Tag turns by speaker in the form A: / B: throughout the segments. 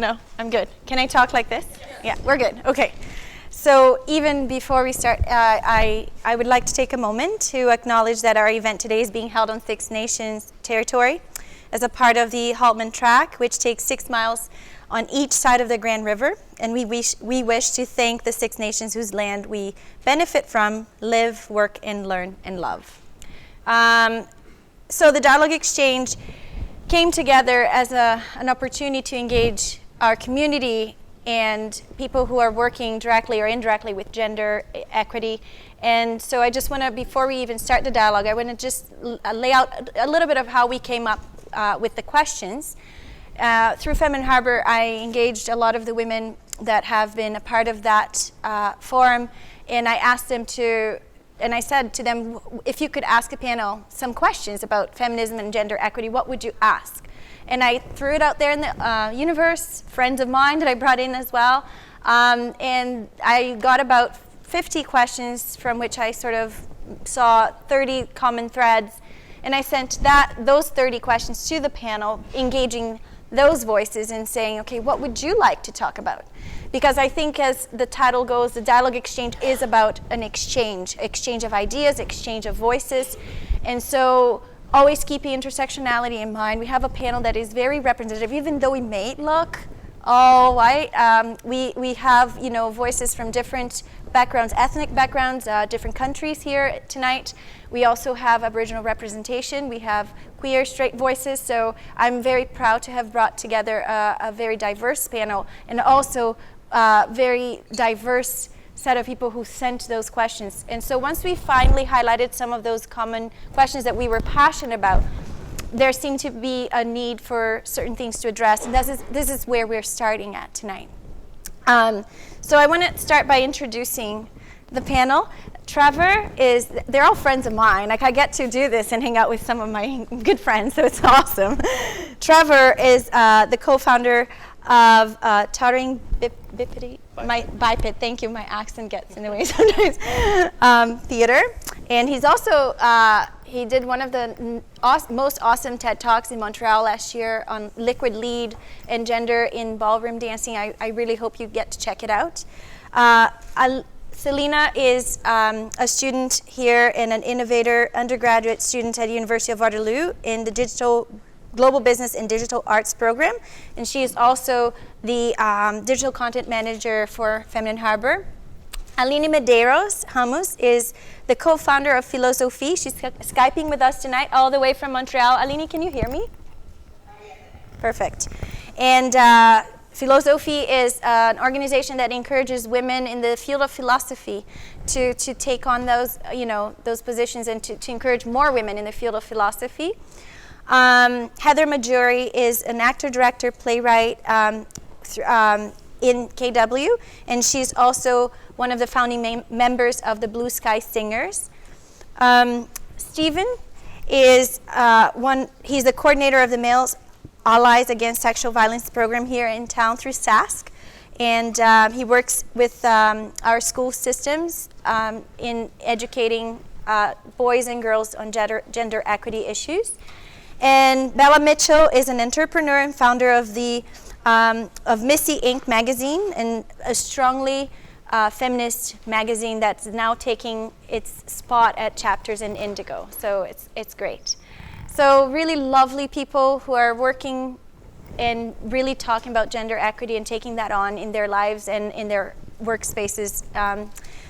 A: No, I'm good. Can I talk like this? Yeah, we're good. Okay. So even before we start, I would like to take a moment to acknowledge that our event today is being held on Six Nations territory as a part of the Haltman Track, which takes 6 miles on each side of the Grand River. And we wish to thank the Six Nations whose land we benefit from, live, work, and learn, and love. So the Dialogue Exchange came together as an opportunity to engage our community and people who are working directly or indirectly with gender equity. And so I just want to, before we even start the dialogue, I want to just lay out a little bit of how we came up with the questions. Through Feminine Harbor, I engaged a lot of the women that have been a part of that forum, and I asked them to, and I said to them, if you could ask a panel some questions about feminism and gender equity, what would you ask? And I threw it out there in the universe, friends of mine that I brought in as well, and I got about 50 questions from which I sort of saw 30 common threads, and I sent those 30 questions to the panel, engaging those voices and saying, okay, what would you like to talk about? Because I think, as the title goes, the Dialogue Exchange is about an exchange of ideas, exchange of voices. And so always keeping intersectionality in mind. We have a panel that is very representative, even though we may look all white. We have, voices from different backgrounds, ethnic backgrounds, different countries here tonight. We also have Aboriginal representation. We have queer, straight voices. So I'm very proud to have brought together a very diverse panel, and also very diverse set of people who sent those questions. And so once we finally highlighted some of those common questions that we were passionate about, there seemed to be a need for certain things to address, and this is where we're starting at tonight. So I want to start by introducing the panel. Trevor they're all friends of mine. Like, I get to do this and hang out with some of my good friends, so it's awesome. Trevor is the co-founder of Tottering Biped, Biped, thank you, my accent gets in the way sometimes, theater. And he's also, he did one of the most awesome TED Talks in Montreal last year on liquid lead and gender in ballroom dancing. I really hope you get to check it out. Selina is a student here and an innovator undergraduate student at the University of Waterloo in the Global Business and Digital Arts program. And she is also the digital content manager for Feminine Harbor. Aline Ramos is the co-founder of HeforShe. She's Skyping with us tonight all the way from Montreal. Aline, can you hear me? Perfect. And HeforShe is an organization that encourages women in the field of philosophy to take on those positions, and to encourage more women in the field of philosophy. Heather Majaury is an actor, director, playwright in KW, and she's also one of the founding members of the Blue Sky Singers. Stephen is he's the coordinator of the Males Allies Against Sexual Violence program here in town through SASC, and he works with our school systems in educating boys and girls on gender equity issues. And Bella Mitchell is an entrepreneur and founder of the of Missy Inc. magazine, and a strongly feminist magazine that's now taking its spot at Chapters in Indigo. So it's great. So really lovely people who are working and really talking about gender equity and taking that on in their lives and in their workspaces.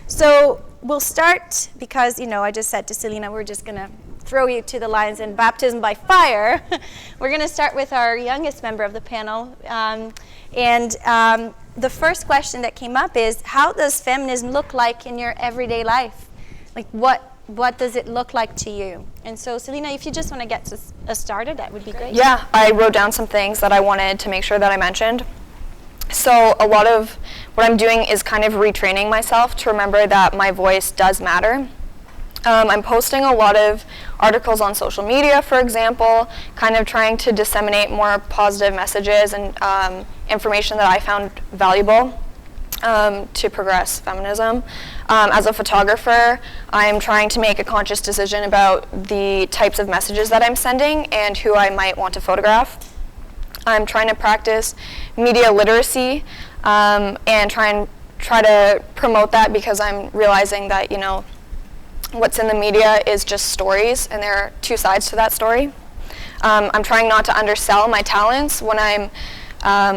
A: So we'll start, because I just said to Selina, we're just gonna throw you to the lions and baptism by fire. We're going to start with our youngest member of the panel. The first question that came up is, how does feminism look like in your everyday life? Like, what does it look like to you? And so, Selina, if you just want to get us started, that would be great.
B: Yeah, I wrote down some things that I wanted to make sure that I mentioned. So a lot of what I'm doing is kind of retraining myself to remember that my voice does matter. I'm posting a lot of articles on social media, for example, kind of trying to disseminate more positive messages and information that I found valuable to progress feminism. As a photographer, I'm trying to make a conscious decision about the types of messages that I'm sending and who I might want to photograph. I'm trying to practice media literacy and try to promote that, because I'm realizing that, you know, what's in the media is just stories, and there are two sides to that story. I'm trying not to undersell my talents when I'm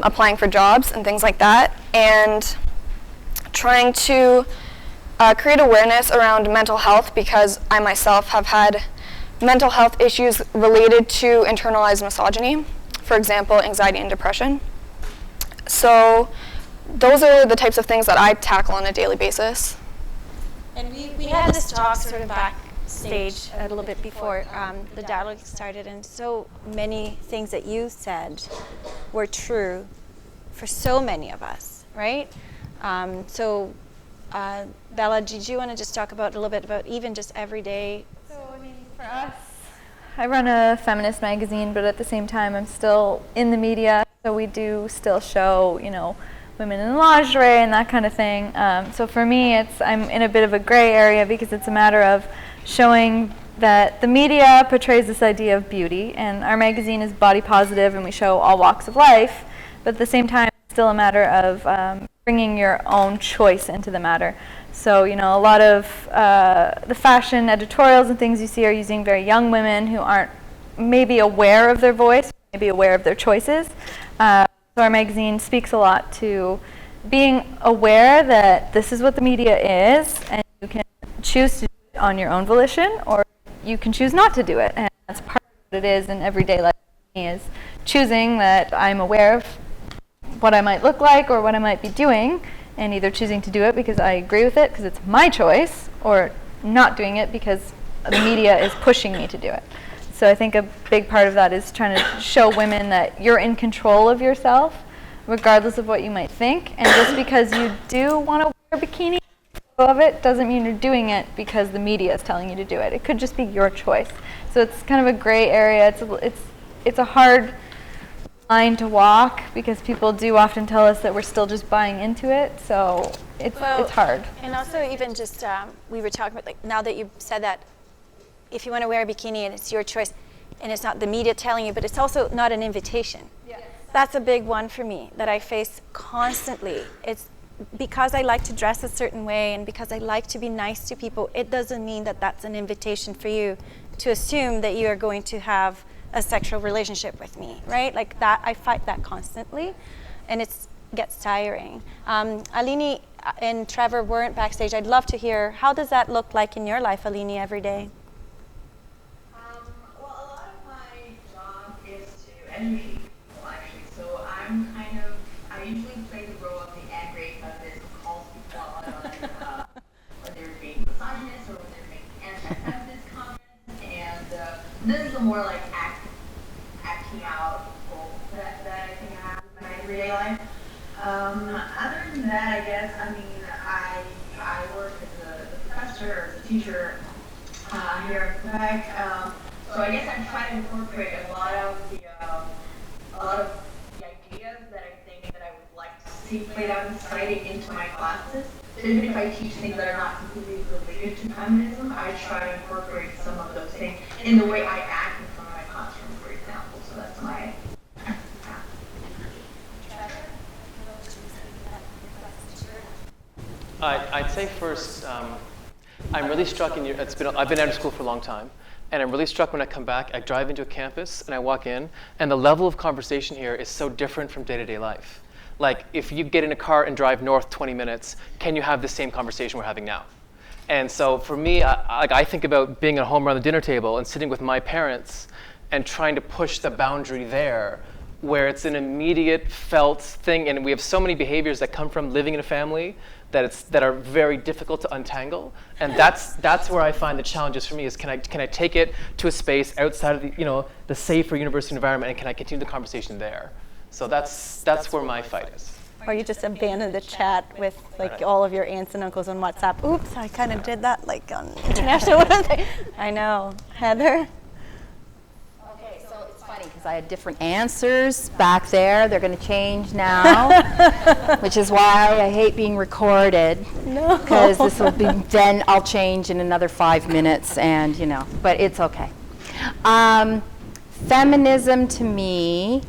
B: applying for jobs and things like that, and trying to create awareness around mental health, because I myself have had mental health issues related to internalized misogyny, for example, anxiety and depression. So those are the types of things that I tackle on a daily basis.
A: And we had this talk sort of backstage a little bit before the dialogue started, and so many things that you said were true for so many of us, right? Bella, did you want to just talk a little bit about even just everyday?
C: So, I mean, for us, I run a feminist magazine, but at the same time, I'm still in the media, so we do still show, you know, women in lingerie and that kind of thing. So for me, I'm in a bit of a gray area, because it's a matter of showing that the media portrays this idea of beauty, and our magazine is body positive, and we show all walks of life, but at the same time, it's still a matter of bringing your own choice into the matter. So, you know, a lot of the fashion editorials and things you see are using very young women who aren't maybe aware of their voice, maybe aware of their choices. So our magazine speaks a lot to being aware that this is what the media is, and you can choose to do it on your own volition, or you can choose not to do it. And that's part of what it is in everyday life for me, is choosing that I'm aware of what I might look like or what I might be doing, and either choosing to do it because I agree with it, because it's my choice, or not doing it because the media is pushing me to do it. So I think a big part of that is trying to show women that you're in control of yourself, regardless of what you might think. And just because you do want to wear a bikini of it doesn't mean you're doing it because the media is telling you to do it. It could just be your choice. So it's kind of a gray area. It's a hard line to walk, because people do often tell us that we're still just buying into it. So it's hard.
A: And also, even just we were talking about, like, now that you said that, if you want to wear a bikini and it's your choice, and it's not the media telling you, but it's also not an invitation.
C: Yes.
A: That's a big one for me that I face constantly. It's because I like to dress a certain way, and because I like to be nice to people, it doesn't mean that that's an invitation for you to assume that you are going to have a sexual relationship with me, right? Like that, I fight that constantly, and it gets tiring. Aline and Trevor weren't backstage. I'd love to hear, how does that look like in your life, Aline, every day?
D: Well, a lot of my job is to educate people, actually. So I usually play the role of the angry cousin who calls people out on when they're being misogynist or when they're making anti-feminist comments. And this is a more like acting out role that I think I have in my everyday life. Other than that, I guess, I mean, I work as a professor or as a teacher here in Quebec. So I guess I'm trying to incorporate a lot of the ideas that I think that I would like to see played out in society into my classes. So even if I teach things that are not completely related to feminism, I try to incorporate some of those things in the way I act in front of my classroom, for example. So that's my
E: I'd say first, I'm really struck I've been out of school for a long time, and I'm really struck when I come back, I drive into a campus and I walk in, and the level of conversation here is so different from day-to-day life. Like, if you get in a car and drive north 20 minutes, can you have the same conversation we're having now? And so for me, I think about being at home around the dinner table and sitting with my parents and trying to push the boundary there, where it's an immediate felt thing, and we have so many behaviors that come from living in a family that are very difficult to untangle, and that's where I find the challenges for me is can I take it to a space outside of the safer university environment, and can I continue the conversation there? So that's where my fight is.
A: Or you just abandon the chat with like all of your aunts and uncles on WhatsApp. Oops, I kind of did that like on international. I know, Heather.
F: Okay, so it's funny because I had different answers back there. They're going to change now, which is why I hate being recorded.
A: No.
F: Because this will be, then I'll change in another 5 minutes, and but it's okay. Feminism to me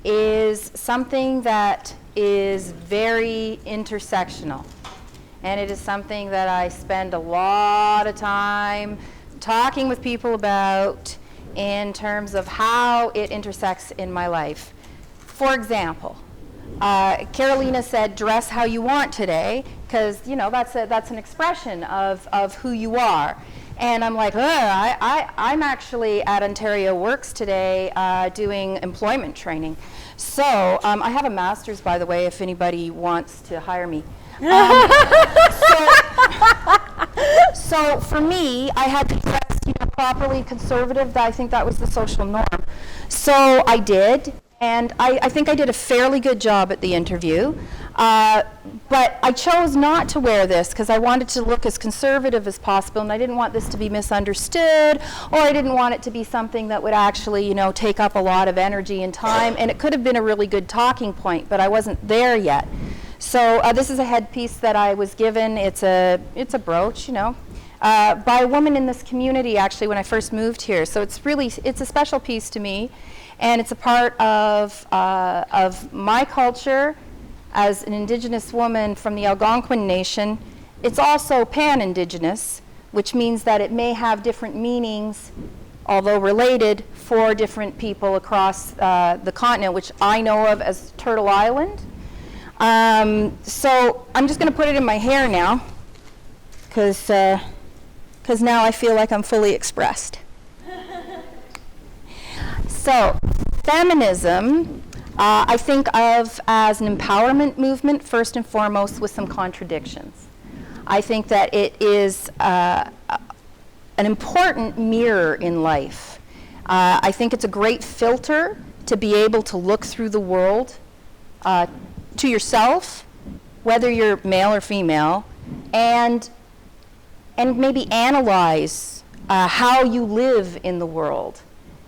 F: is something that is very intersectional. And it is something that I spend a lot of time talking with people about in terms of how it intersects in my life. For example, Carolina said, dress how you want today, because that's an expression of who you are. And I'm like, I'm actually at Ontario Works today doing employment training. So I have a master's, by the way, if anybody wants to hire me. So for me, I had to dress properly conservative. I think that was the social norm. So I did. And I think I did a fairly good job at the interview. But I chose not to wear this because I wanted to look as conservative as possible, and I didn't want this to be misunderstood, or I didn't want it to be something that would actually, take up a lot of energy and time. And it could have been a really good talking point, but I wasn't there yet. So this is a headpiece that I was given. It's a brooch, by a woman in this community, actually, when I first moved here. So it's a special piece to me. And it's a part of my culture as an Indigenous woman from the Algonquin Nation. It's also pan-Indigenous, which means that it may have different meanings, although related, for different people across the continent, which I know of as Turtle Island. So I'm just going to put it in my hair now, because now I feel like I'm fully expressed. So, feminism, I think of as an empowerment movement, first and foremost, with some contradictions. I think that it is an important mirror in life. I think it's a great filter to be able to look through the world to yourself, whether you're male or female, and maybe analyze how you live in the world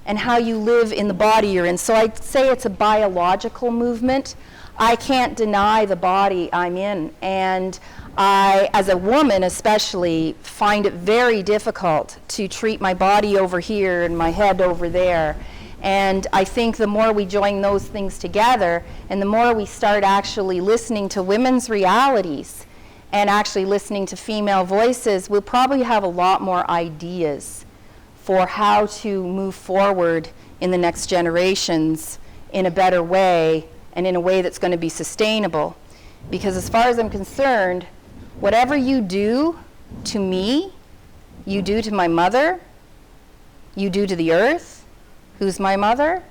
F: and how you live in the body you're in. So I'd say it's a biological movement. I can't deny the body I'm in, and I, as a woman especially, find it very difficult to treat my body over here and my head over there. And I think the more we join those things together, and the more we start actually listening to women's realities and actually listening to female voices, we'll probably have a lot more ideas for how to move forward in the next generations in a better way, and in a way that's going to be sustainable. Because as far as I'm concerned, whatever you do to me, you do to my mother, you do to the earth, who's my mother,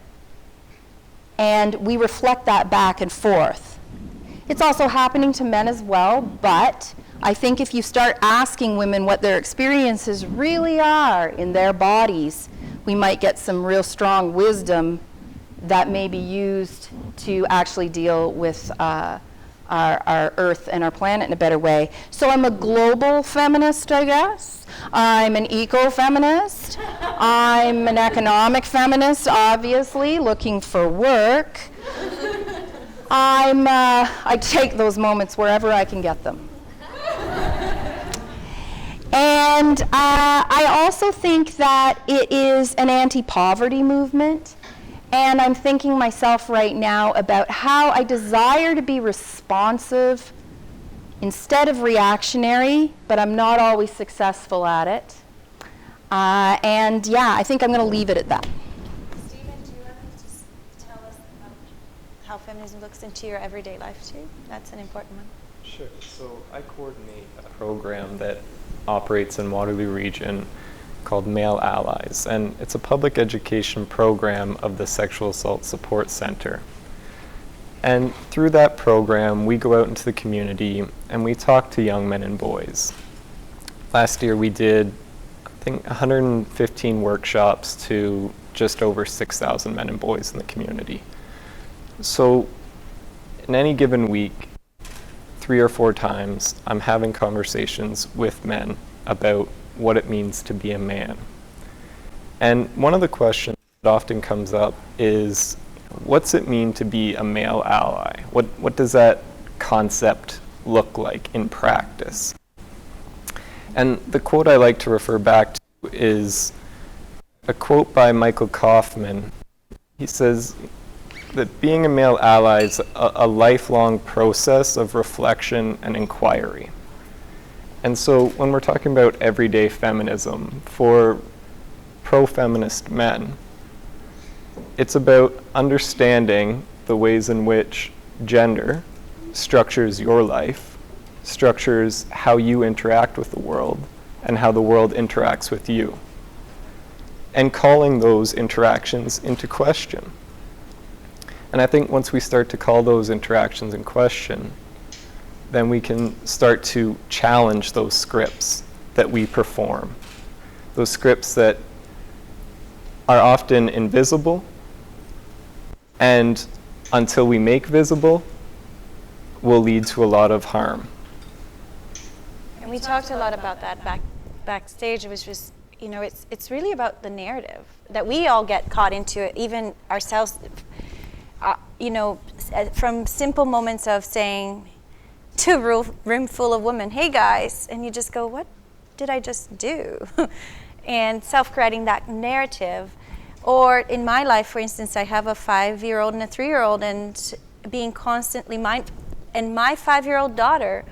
F: and we reflect that back and forth. It's also happening to men as well, but I think if you start asking women what their experiences really are in their bodies, we might get some real strong wisdom that may be used to actually deal with our earth and our planet in a better way. So I'm a global feminist, I guess. I'm an eco-feminist. I'm an economic feminist, obviously, looking for work. I take those moments wherever I can get them. And I also think that it is an anti-poverty movement. And I'm thinking myself right now about how I desire to be responsive instead of reactionary, but I'm not always successful at it. And yeah, I think I'm going to leave it at that.
A: Stephen, do you want to just tell us about how feminism looks into your everyday life too? That's an important one.
G: Sure. So I coordinate a program that operates in Waterloo region called Male Allies, and it's a public education program of the Sexual Assault Support Center. And through that program, we go out into the community and we talk to young men and boys. Last year we did, I think, 115 workshops to just over 6,000 men and boys in the community. So in any given week, 3 or 4 times, I'm having conversations with men about what it means to be a man. And one of the questions that often comes up is, what's it mean to be a male ally? What does that concept look like in practice? And the quote I like to refer back to is a quote by Michael Kaufman. He says, that being a male ally is a lifelong process of reflection and inquiry. And so when we're talking about everyday feminism, for pro-feminist men, it's about understanding the ways in which gender structures your life, structures how you interact with the world, and how the world interacts with you, and calling those interactions into question. And I think once we start to call those interactions in question, then we can start to challenge those scripts that we perform, those scripts that are often invisible, and until we make visible, will lead to a lot of harm.
A: And we talked a lot about that backstage. It was just, you know, it's really about the narrative that we all get caught into it, even ourselves. You know, from simple moments of saying to a room full of women, "Hey guys," and you just go, "What did I just do?" And self-creating that narrative. Or in my life, for instance, I have a 5-year-old and a 3-year-old, and being constantly mindful. And my 5-year-old daughter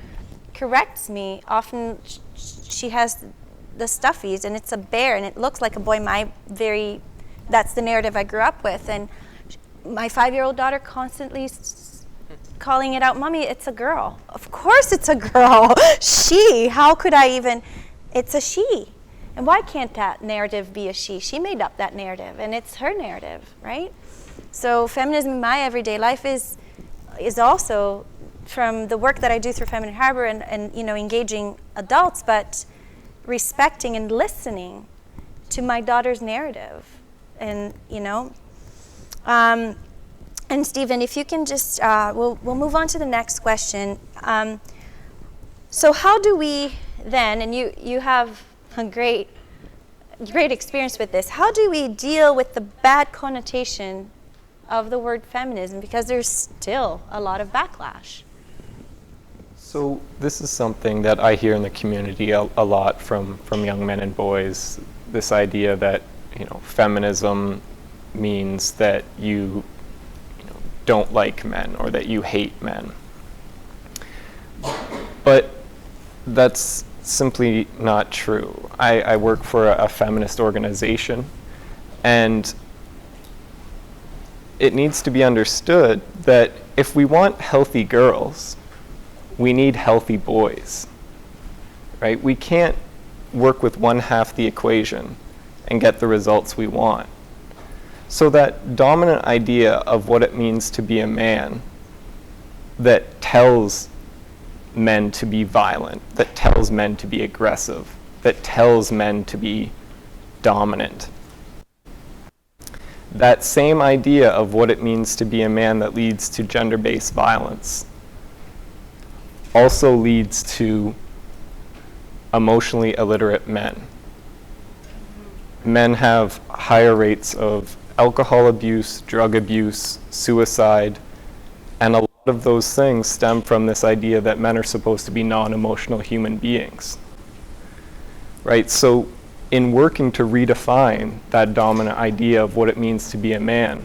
A: corrects me. Often she has the stuffies, and it's a bear, and it looks like a boy. That's the narrative I grew up with. And my 5-year-old daughter constantly calling it out, "Mommy, it's a girl." Of course it's a girl. She, how could I even, it's a she. And why can't that narrative be a she? She made up that narrative, and it's her narrative, right? So feminism in my everyday life is also from the work that I do through Feminine Harbor and you know, engaging adults, but respecting and listening to my daughter's narrative. And, you know, and Stephen, if you can just, we'll move on to the next question. So how do we then, and you have a great experience with this, how do we deal with the bad connotation of the word feminism? Because there's still a lot of backlash.
G: So this is something that I hear in the community a lot from young men and boys, this idea that, you know, feminism means that you don't like men or that you hate men. But that's simply not true. I work for a feminist organization, and it needs to be understood that if we want healthy girls, we need healthy boys, right? We can't work with one half the equation and get the results we want. So that dominant idea of what it means to be a man that tells men to be violent, that tells men to be aggressive, that tells men to be dominant. That same idea of what it means to be a man that leads to gender-based violence also leads to emotionally illiterate men. Men have higher rates of alcohol abuse, drug abuse, suicide, and a lot of those things stem from this idea that men are supposed to be non-emotional human beings, right? So in working to redefine that dominant idea of what it means to be a man,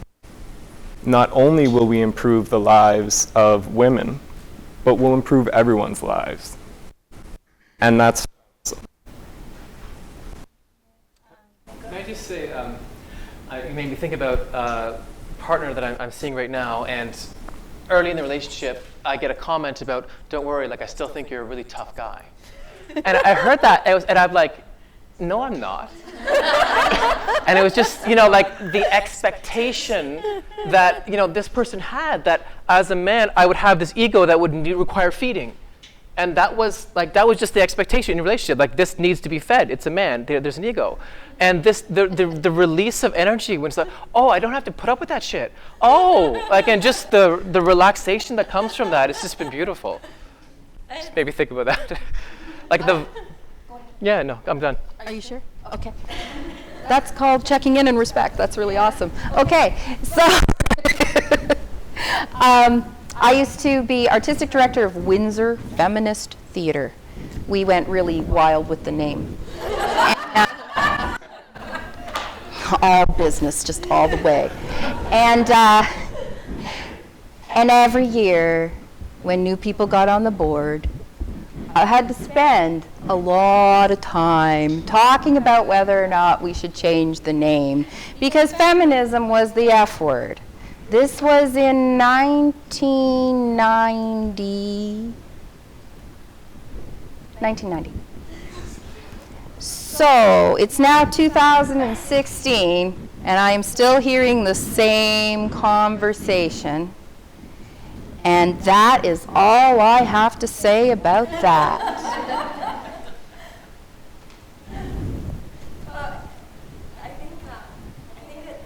G: not only will we improve the lives of women, but we'll improve everyone's lives. And that's
E: Can I just say, you made me think about a partner that I'm seeing right now, and early in the relationship, I get a comment about, "Don't worry, like I still think you're a really tough guy." And I heard that, and I'm like, "No, I'm not." And it was just, you know, like the expectation that, you know, this person had, that as a man, I would have this ego that would require feeding. And that was just the expectation in a relationship. Like, this needs to be fed. It's a man. There's an ego. And the release of energy when it's like, "Oh, I don't have to put up with that shit." Oh, like, and just the relaxation that comes from that, it's just been beautiful. Just maybe think about that. Yeah, no, I'm done.
F: Are you sure? Okay. That's called checking in and respect. That's really awesome. Okay, so I used to be artistic director of Windsor Feminist Theatre. We went really wild with the name. All business, just all the way. And And every year, when new people got on the board, I had to spend a lot of time talking about whether or not we should change the name, because feminism was the F word. This was in 1990. So it's now 2016, and I am still hearing the same conversation. And that is all I have to say about that.
A: I think that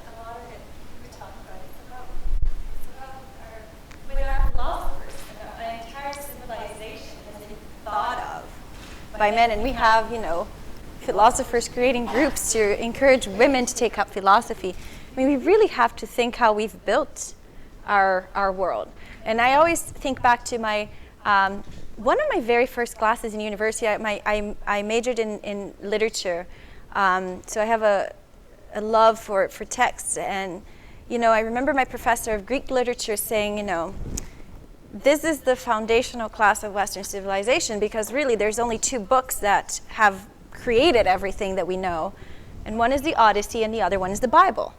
A: a lot of it we talk about it's about our philosophers, an entire civilization has been thought of by men, and we have, philosophers creating groups to encourage women to take up philosophy. I mean, we really have to think how we've built our world. And I always think back to my one of my very first classes in university. I majored in literature, so I have a love for texts. And I remember my professor of Greek literature saying, this is the foundational class of Western civilization, because really there's only two books that have created everything that we know, and one is the Odyssey and the other one is the Bible.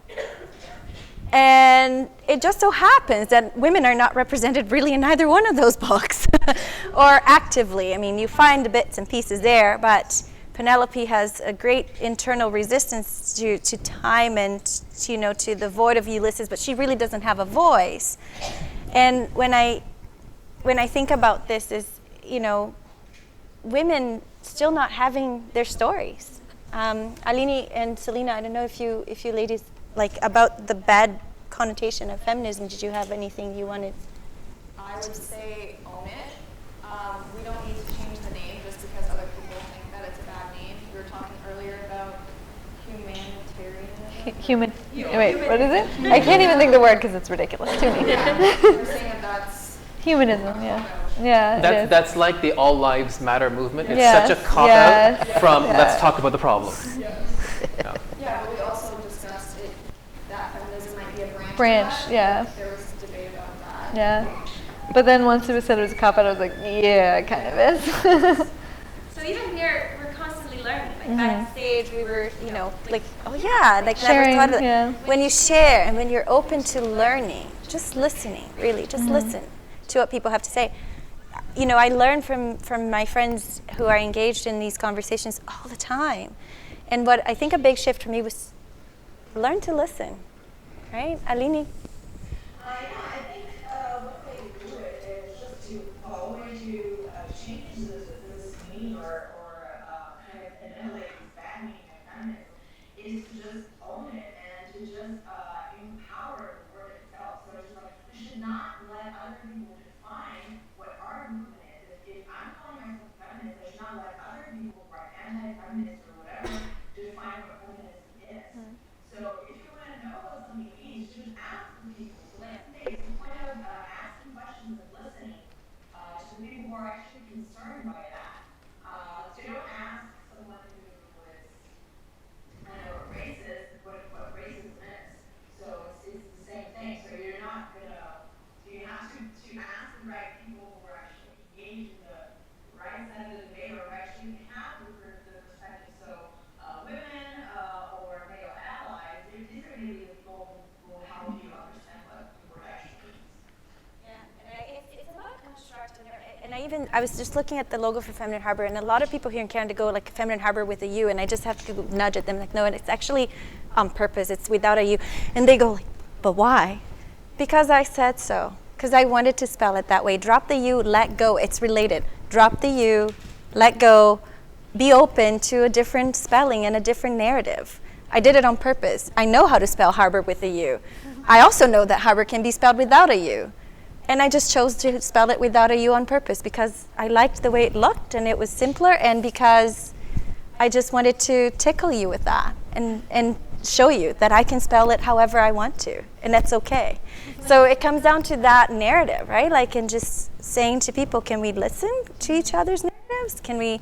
A: And it just so happens that women are not represented really in either one of those books, or actively. I mean, you find the bits and pieces there, but Penelope has a great internal resistance to time and to the void of Ulysses, but she really doesn't have a voice. And when I think about this, is women still not having their stories. Aline and Selina, I don't know if you ladies, about the bad connotation of feminism, did you have anything you wanted?
B: I would say own it. We don't need to change the name just because other people think that it's a bad name. We were talking earlier about humanitarianism.
C: Wait, what is it? I can't even think the word because it's ridiculous to me.
B: We're saying that that's
C: Humanism, yeah. Yeah.
E: That's like the All Lives Matter movement. It's
C: Yes,
E: such a cop-out from let's talk about the problem.
B: Yeah, but we also discussed that feminism might be a branch of that.
C: Yeah.
B: There was debate about that.
C: Yeah. But then once it was said it was a cop-out, I was like, yeah, it kind of is.
A: So even here, we're constantly learning. Backstage, we were, oh yeah,
C: Sharing,
A: never thought of it.
C: yeah.
A: When you share and when you're open to learning, just listening, really, just listen to what people have to say. I learn from my friends who are engaged in these conversations all the time. And what I think a big shift for me was learn to listen, right? Aline?
D: I think one way to do it is just to follow into changes this meaning or kind of annihilate this bad meaning of feminism, is to just own it and to just empower the word itself. So it's just we should not let other people define what our movement is. If I'm calling myself feminist, I should not let other people who are anti-feminist or whatever define what feminism is. So if you want to know what something means, you should ask the people. So it's the point of asking questions and listening to the people who are actually concerned by that. So you don't ask someone who is, racist what racism is. So it's the same thing. So you're not gonna. So you have to ask the right people who are actually engaged in the right side of the debate, or actually have the perspective. So women or male allies, these are really the people who will help you understand what the word actually means.
A: It's about construct, and I was just looking at the logo for Feminine Harbor, and a lot of people here in Canada go Feminine Harbor with a U, and I just have to nudge at them no, and it's actually on purpose. It's without a U, and they go but why? Because I said so. Because I wanted to spell it that way. Drop the U, let go. It's related. Drop the U, let go. Be open to a different spelling and a different narrative. I did it on purpose. I know how to spell harbor with a U. I also know that harbor can be spelled without a U. And I just chose to spell it without a U on purpose because I liked the way it looked and it was simpler, and because I just wanted to tickle you with that and show you that I can spell it however I want to, and that's okay. So it comes down to that narrative, right? And just saying to people, can we listen to each other's narratives? Can we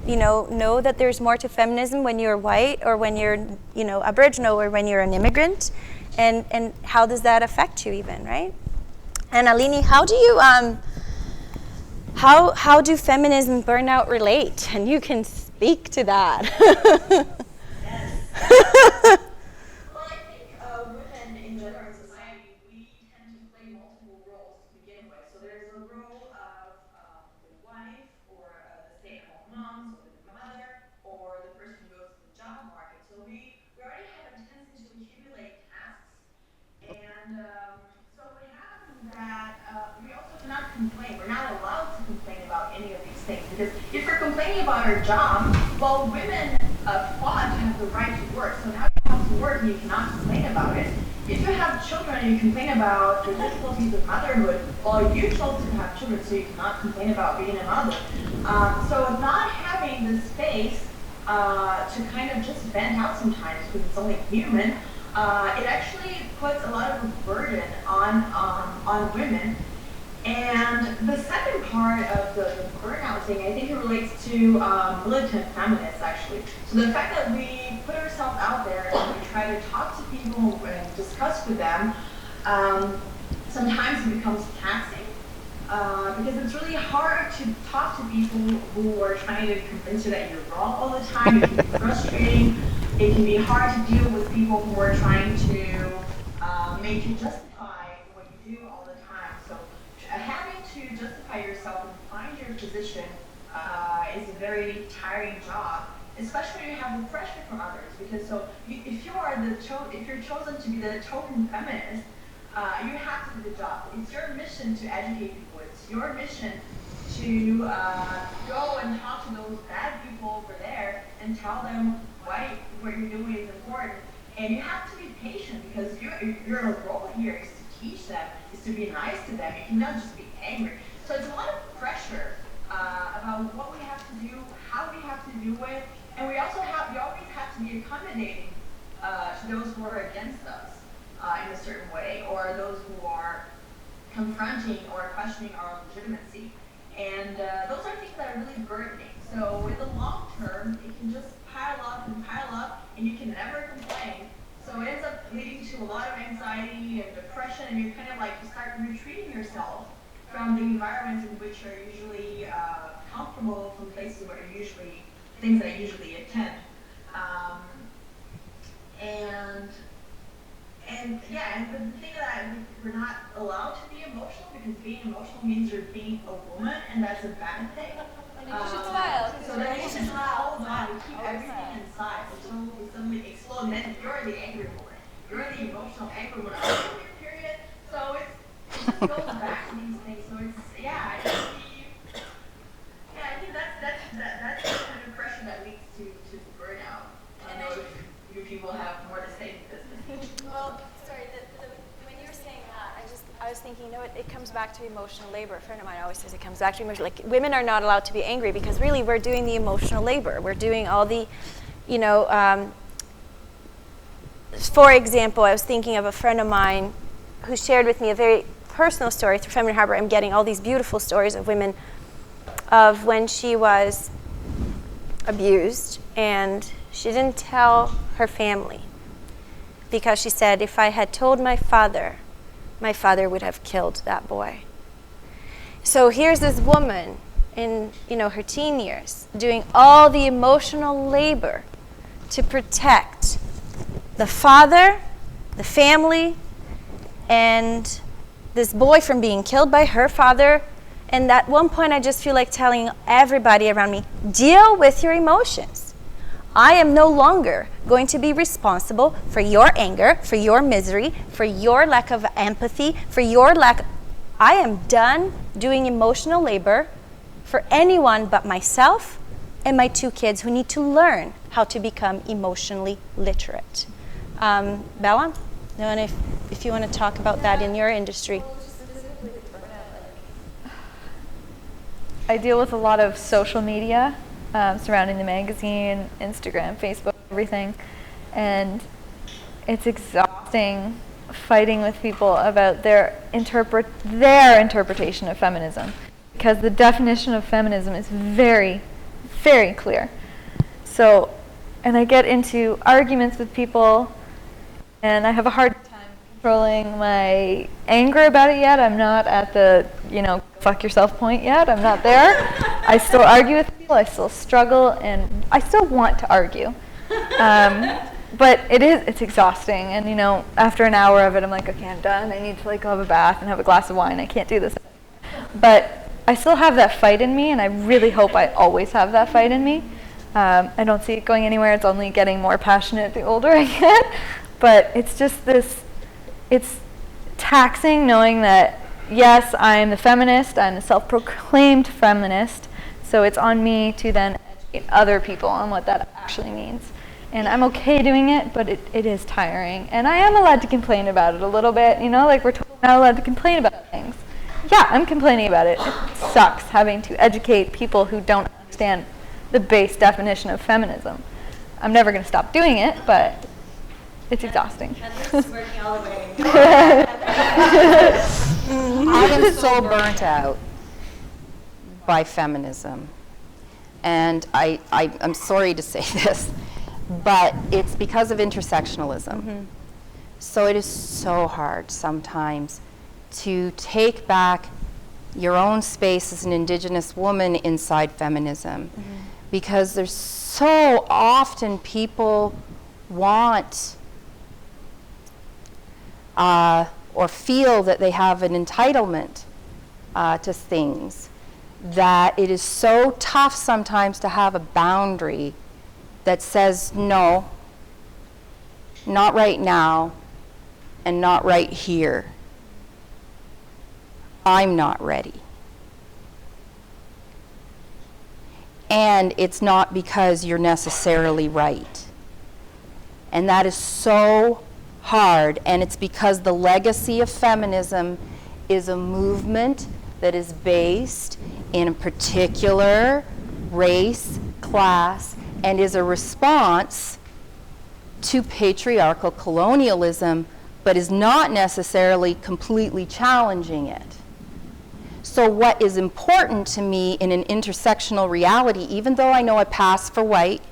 A: know that there's more to feminism when you're white or when you're, Aboriginal or when you're an immigrant, and how does that affect you even, right? And Aline, how do you how do feminism and burnout relate? And you can speak to that.
D: Well, I think women in general in society, we tend to play multiple roles to begin with. So there's a role of the wife, or the stay-at-home mom, so the mother, or the person who goes to the job market. So we already have a tendency to accumulate tasks. And so what happens is that we also cannot complain. We're not allowed to complain about any of these things. Because if we're complaining about our job, well, women fought to have the right to work. So now you have to work and you cannot complain about it. If you have children and you complain about the difficulties of motherhood, well, you chose to have children, so you cannot complain about being a mother. So not having the space to kind of just vent out sometimes, because it's only human, it actually puts a lot of a burden on women. And the second part of the burnout thing, I think it relates to militant feminists, actually. So the fact that we put ourselves out there and we try to talk to people and discuss with them, sometimes it becomes taxing. Because it's really hard to talk to people who are trying to convince you that you're wrong all the time. It can be frustrating. It can be hard to deal with people who are trying to make you justify what you do all the time. So having to justify yourself and find your position is a very tiring job, especially when you have the pressure from others. Because if you're chosen to be the token feminist, you have to do the job. It's your mission to educate people. It's your mission to go and talk to those bad people over there and tell them why what you're doing is important. And you have to be patient, because your role here is to teach them, is to be nice to them. You cannot just be angry. So it's a lot of pressure about what we have to do, how we have to do it, and we always have to be accommodating to those who are against us in a certain way, or those who are confronting or questioning our legitimacy. And those are things that are really burdening. So in the long term, it can just pile up, and you can never complain. So it ends up leading to a lot of anxiety and depression, and you kind of like start retreating yourself from the environments in which you're usually comfortable, from places where things that you usually attend. And the thing that we're not allowed to be emotional, because being emotional means you're being a woman, and that's a bad thing. So then you should hold on and keep everything inside until you suddenly explode, and then you're the angry woman. You're the emotional angry woman. Period. So it just goes back to these things. So it's I think that's the kind of pressure that leads to burnout. I don't know if you people have more to say to this.
A: Well, sorry, when you were saying that, I was thinking, it comes back to emotional labor. A friend of mine always says it comes back to emotional. Like, women are not allowed to be angry, because really we're doing the emotional labor. We're doing all the, for example, I was thinking of a friend of mine who shared with me a very personal story through Feminine Harbor. I'm getting all these beautiful stories of women of when she was abused, and she didn't tell her family, because she said, if I had told my father would have killed that boy. So here's this woman in her teen years doing all the emotional labor to protect the father, the family, and this boy from being killed by her father. And at one point I just feel like telling everybody around me, deal with your emotions. I am no longer going to be responsible for your anger, for your misery, for your lack of empathy, I am done doing emotional labor for anyone but myself and my 2 kids who need to learn how to become emotionally literate. Bella, if you want to talk about that in your industry.
C: I deal with a lot of social media surrounding the magazine, Instagram, Facebook, everything. And it's exhausting fighting with people about their interpretation of feminism, because the definition of feminism is very, very clear. So, and I get into arguments with people, and I have a hard time controlling my anger about it yet. I'm not at the, fuck yourself point yet. I'm not there. I still argue with people. I still struggle, and I still want to argue. But it's exhausting. And, after an hour of it, I'm like, okay, I'm done. I need to go have a bath and have a glass of wine. I can't do this. But I still have that fight in me, and I really hope I always have that fight in me. I don't see it going anywhere. It's only getting more passionate the older I get. But it's just it's taxing knowing that, yes, I'm the feminist. I'm the self-proclaimed feminist. So it's on me to then educate other people on what that actually means. And I'm okay doing it, but it is tiring. And I am allowed to complain about it a little bit. We're totally not allowed to complain about things. Yeah, I'm complaining about it. It sucks having to educate people who don't understand the base definition of feminism. I'm never going to stop doing it, but it's exhausting.
A: It's working all the way.
F: I am so burnt out by feminism. And I'm sorry to say this, but it's because of intersectionalism. So it is so hard sometimes to take back your own space as an Indigenous woman inside feminism, because there's so often people want or feel that they have an entitlement to things, that it is so tough sometimes to have a boundary that says, no, not right now, and not right here. I'm not ready. And it's not because you're necessarily right. And that is so hard, and it's because the legacy of feminism is a movement that is based in a particular race, class, and is a response to patriarchal colonialism, but is not necessarily completely challenging it. So what is important to me in an intersectional reality, even though I know I pass for white,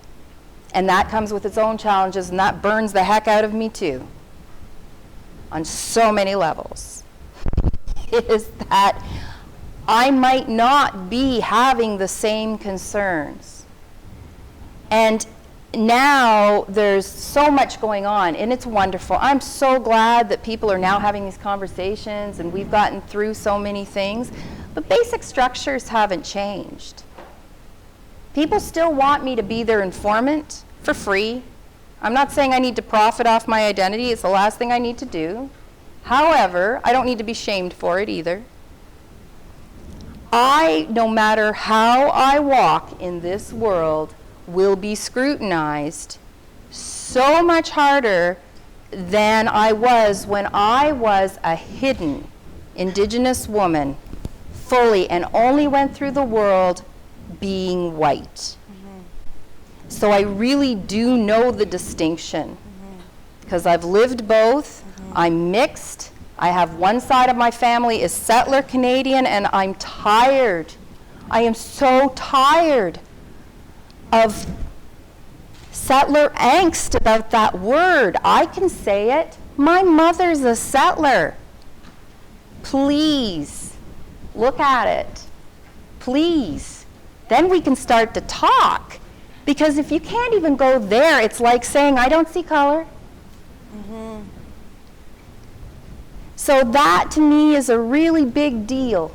F: and that comes with its own challenges, and that burns the heck out of me too, on so many levels, is that I might not be having the same concerns. And now there's so much going on, and it's wonderful. I'm so glad that people are now having these conversations, and we've gotten through so many things, but basic structures haven't changed. People still want me to be their informant for free. I'm not saying I need to profit off my identity. It's the last thing I need to do. However, I don't need to be shamed for it either. No matter how I walk in this world, will be scrutinized so much harder than I was when I was a hidden Indigenous woman, fully, and only went through the world being white. So I really do know the distinction, because I've lived both. I'm mixed. I have one side of my family is settler Canadian, and I'm tired. I am so tired of settler angst about that word. I can say it. My mother's a settler. Please, look at it. Please. Then we can start to talk. Because if you can't even go there, it's like saying, I don't see color. So that, to me, is a really big deal,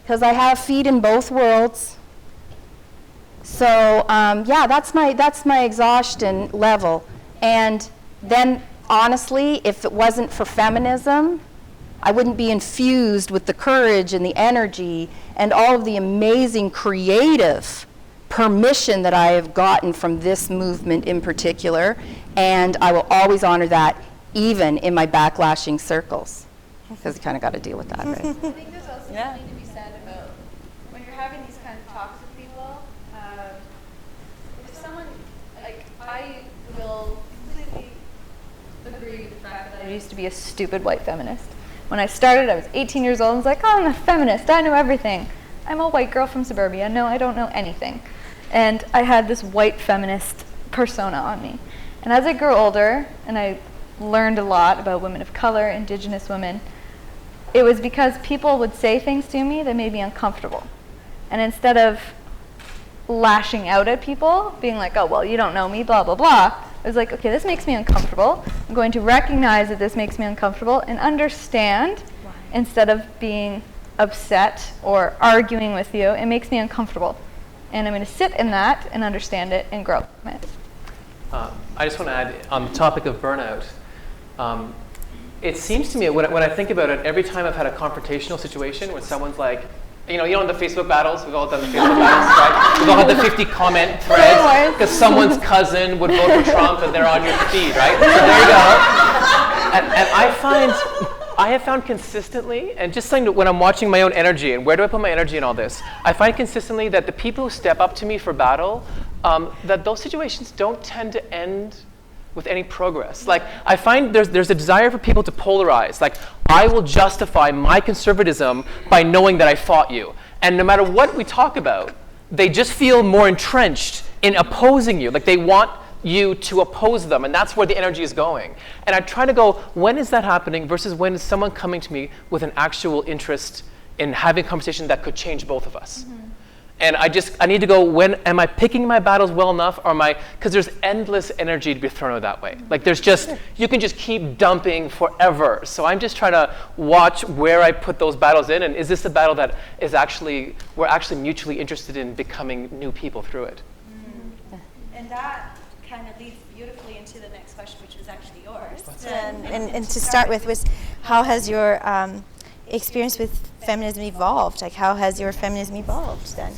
F: because I have feet in both worlds. So yeah, that's my exhaustion level. And then, honestly, if it wasn't for feminism, I wouldn't be infused with the courage and the energy and all of the amazing creative permission that I have gotten from this movement in particular. And I will always honor that, even in my backlashing circles, because you kind of got to deal with that, right?
C: I think there's also something to be said about when you're having these kind of talks with people. If someone, I will completely agree with the fact that I used to be a stupid white feminist. When I started, I was 18 years old and was like, oh, I'm a feminist, I know everything. I'm a white girl from suburbia, no, I don't know anything. And I had this white feminist persona on me. And as I grew older, and I learned a lot about women of color, Indigenous women, it was because people would say things to me that made me uncomfortable. And instead of lashing out at people, being like, oh, well, you don't know me, blah, blah, blah, I was like, okay, this makes me uncomfortable. I'm going to recognize that this makes me uncomfortable and understand instead of being upset or arguing with you. It makes me uncomfortable. And I'm going to sit in that and understand it and grow from it.
E: I just want to add, on the topic of burnout, it seems to me, when I think about it, every time I've had a confrontational situation where someone's like, you know the Facebook battles? We've all done the Facebook battles, right? We've all had the 50 comment threads because someone's cousin would vote for Trump and they're on your feed, right? So there you go. And I have found consistently, and just saying that when I'm watching my own energy and where do I put my energy in all this, I find consistently that the people who step up to me for battle, that those situations don't tend to end with any progress. Like, I find there's a desire for people to polarize. Like, I will justify my conservatism by knowing that I fought you. And no matter what we talk about, they just feel more entrenched in opposing you. Like, they want you to oppose them, and that's where the energy is going. And I try to go, when is that happening versus when is someone coming to me with an actual interest in having a conversation that could change both of us? Mm-hmm. And I need to go, when am I picking my battles well enough, or because there's endless energy to be thrown out that way. Like, there's just, you can just keep dumping forever. So I'm just trying to watch where I put those battles in, and is this a battle that is we're actually mutually interested in becoming new people through it?
A: Mm. And that kind of leads beautifully into the next question, which was actually yours. And to start with was, how has your experience with feminism evolved? Like, how has your feminism evolved then?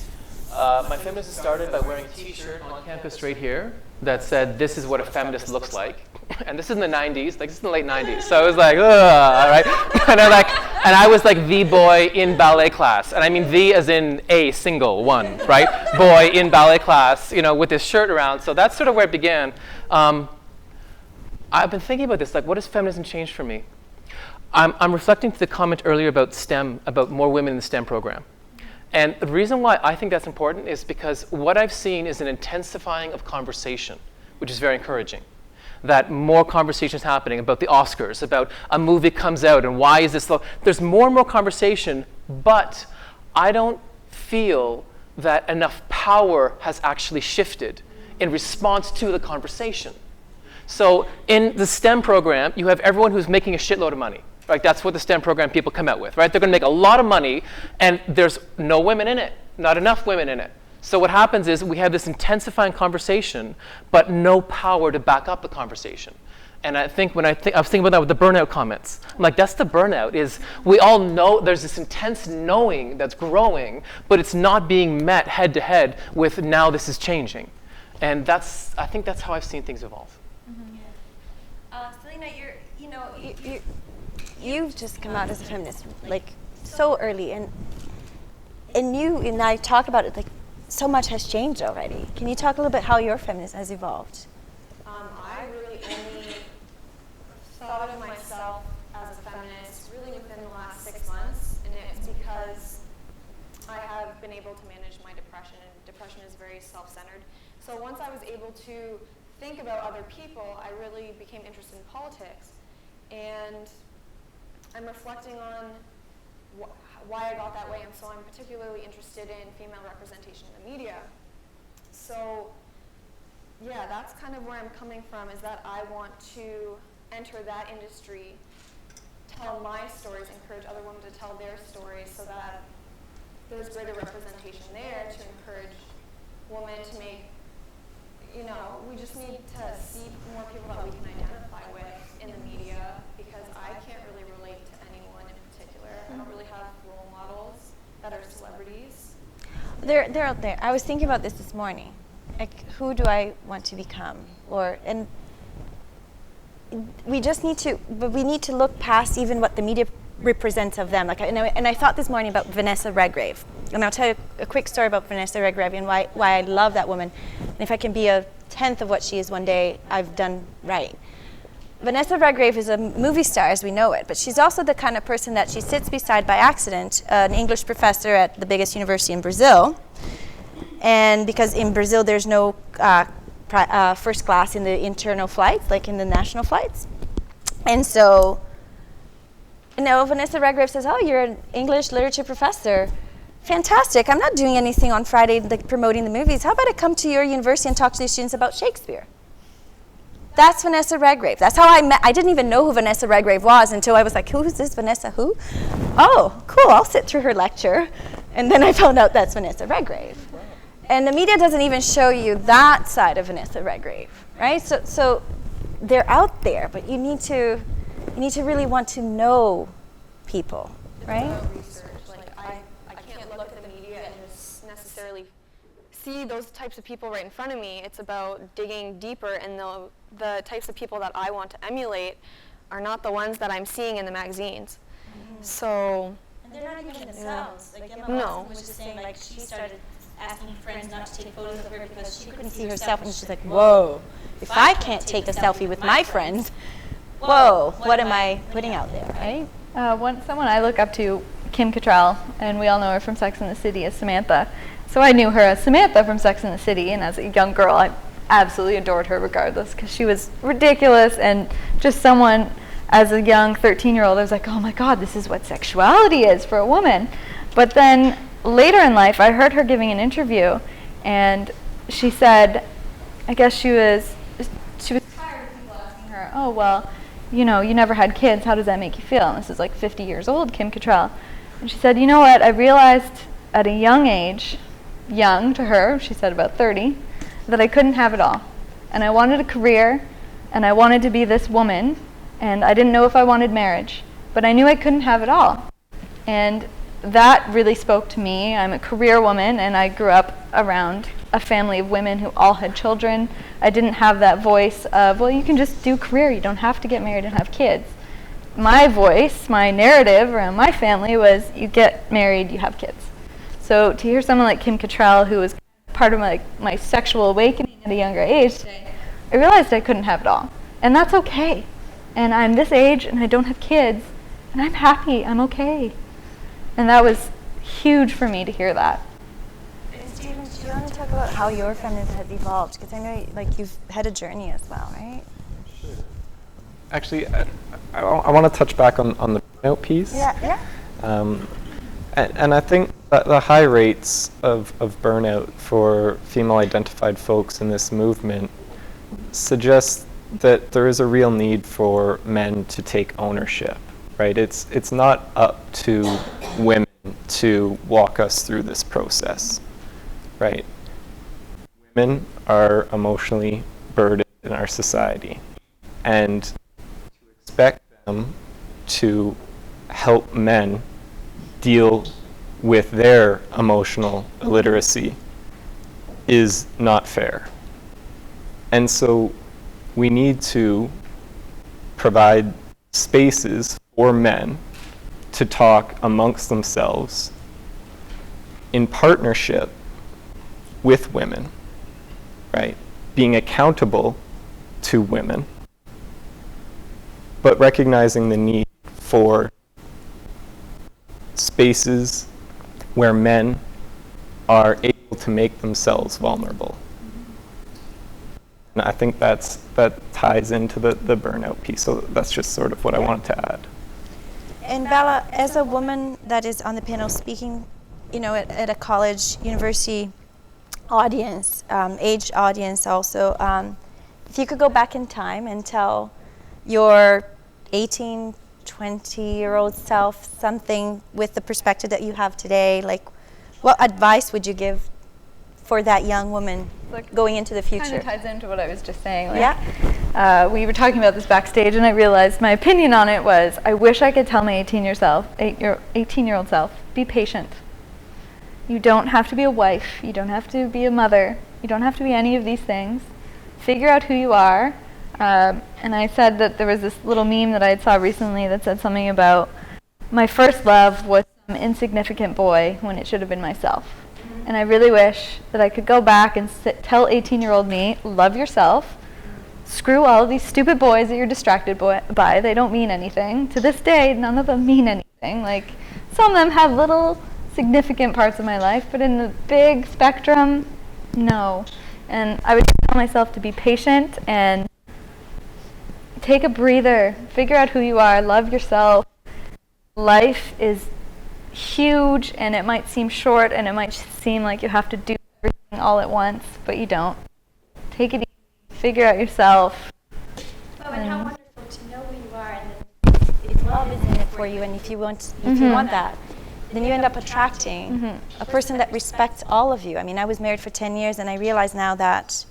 E: My feminism started by wearing a t-shirt on campus right here that said, "This is what a feminist looks like." And this is in the 90s, like this is in the late 90s. So I was like, ugh, all right. And I was like the boy in ballet class. And I mean the as in a single one, right? Boy in ballet class, with this shirt around. So that's sort of where it began. I've been thinking about this, like, what has feminism changed for me? I'm reflecting to the comment earlier about STEM, about more women in the STEM program. And the reason why I think that's important is because what I've seen is an intensifying of conversation, which is very encouraging. That more conversations happening about the Oscars, about a movie comes out and why is this low. There's more and more conversation, but I don't feel that enough power has actually shifted in response to the conversation. So in the STEM program, you have everyone who's making a shitload of money. Right, that's what the STEM program people come out with, right? They're going to make a lot of money, and there's no women in it, not enough women in it. So what happens is we have this intensifying conversation, but no power to back up the conversation. And I was thinking about that with the burnout comments. I'm like, that's the burnout, is we all know there's this intense knowing that's growing, but it's not being met head to head with now this is changing. And I think that's how I've seen things evolve.
A: Mm-hmm. Yeah. Selina, you've just come out as a feminist, like, so early, and you and I talk about it, like, so much has changed already. Can you talk a little bit how your feminism has evolved?
B: I really only thought of myself as a feminist really within the last 6 months, and it's because I have been able to manage my depression, and depression is very self-centered. So once I was able to think about other people, I really became interested in politics, and I'm reflecting on why I got that way, and so I'm particularly interested in female representation in the media. So, yeah, that's kind of where I'm coming from, is that I want to enter that industry, tell my stories, encourage other women to tell their stories, so that there's greater representation there to encourage women to make, we just need to see more people that we can identify with in the media, because I can't really relate to anyone in particular. I don't really have role models that are celebrities.
A: They're out there. I was thinking about this morning. Like, who do I want to become? And we need to look past even what the media represents of them. Like, and I thought this morning about Vanessa Redgrave. And I'll tell you a quick story about Vanessa Redgrave and why I love that woman. And if I can be a tenth of what she is one day, I've done right. Vanessa Redgrave is a movie star as we know it, but she's also the kind of person that she sits beside by accident, an English professor at the biggest university in Brazil. And because in Brazil there's no first class in the internal flights, like in the national flights. And so, Vanessa Redgrave says, oh, you're an English literature professor. Fantastic. I'm not doing anything on Friday promoting the movies. How about I come to your university and talk to the students about Shakespeare? That's Vanessa Redgrave. That's how I met. I didn't even know who Vanessa Redgrave was until I was like, who is this Vanessa who? Oh, cool, I'll sit through her lecture. And then I found out that's Vanessa Redgrave. And the media doesn't even show you that side of Vanessa Redgrave, right? So they're out there, but you need to really want to know people, right?
B: Research. Like I can't look at the media and just necessarily see those types of people right in front of me. It's about digging deeper, and the types of people that I want to emulate are not the ones that I'm seeing in the magazines. Mm-hmm. So.
A: And they're not even themselves. Like Emma
B: No.
A: was just saying, like she started asking friends not to take photos of her because she couldn't see herself, and she's like, whoa, if I can't take a selfie with my friends, whoa, what am I putting out there, right?
C: Someone I look up to, Kim Cattrall, and we all know her from Sex and the City as Samantha. So I knew her as Samantha from Sex and the City, and as a young girl, I absolutely adored her regardless, because she was ridiculous, and just someone, as a young 13-year-old, I was like, oh my God, this is what sexuality is for a woman. But then later in life, I heard her giving an interview, and she said, I guess she was tired of people asking her, oh, well, you never had kids, how does that make you feel? And this is like 50 years old, Kim Cattrall. And she said, you know what, I realized at a young age, young to her, she said about 30, that I couldn't have it all. And I wanted a career, and I wanted to be this woman, and I didn't know if I wanted marriage, but I knew I couldn't have it all. And that really spoke to me. I'm a career woman, and I grew up around a family of women who all had children. I didn't have that voice of, well, you can just do career, you don't have to get married and have kids. My voice, my narrative around my family was, you get married, you have kids. So to hear someone like Kim Cattrall, who was part of my sexual awakening at a younger age, I realized I couldn't have it all. And that's okay. And I'm this age, and I don't have kids, and I'm happy, I'm okay. And that was huge for me to hear that.
A: And Stephen, do you want to talk about how your feminism has evolved? Because I know you've had a journey as well, right?
G: Sure. Actually, I want to touch back on the burnout piece.
A: Yeah.
G: And I think that the high rates of burnout for female-identified folks in this movement suggest that there is a real need for men to take ownership, right? It's not up to women to walk us through this process, right? Women are emotionally burdened in our society, and to expect them to help men deal with their emotional illiteracy is not fair. And so we need to provide spaces for men to talk amongst themselves in partnership with women, right? Being accountable to women, but recognizing the need for spaces where men are able to make themselves vulnerable. And I think that ties into the burnout piece. So that's just sort of what I wanted to add.
A: And Bella, as a woman that is on the panel speaking, at a college, university audience, age audience also, if you could go back in time and tell your 18, 20-year-old self something with the perspective that you have today, like what advice would you give for that young woman going into the future?
C: Kind of ties into what I was just saying.
A: Yeah.
C: We were talking about this backstage, and I realized my opinion on it was, I wish I could tell my 18-year-old self, be patient. You don't have to be a wife. You don't have to be a mother. You don't have to be any of these things. Figure out who you are. And I said that there was this little meme that I saw recently that said something about my first love was some insignificant boy when it should have been myself. And I really wish that I could go back and tell 18-year-old me, love yourself, screw all of these stupid boys that you're distracted by. They don't mean anything. To this day, none of them mean anything. Like, some of them have little significant parts of my life, but in the big spectrum, no. And I would tell myself to be patient and take a breather, figure out who you are, love yourself. Life is huge, and it might seem short, and it might seem like you have to do everything all at once, but you don't. Take it easy, figure out yourself.
A: Oh, and how wonderful to know who you are, and then if love is in it for you, and if you want that, then you end up attracting a person that respects all of you. I mean, I was married for 10 years, and I realize now that,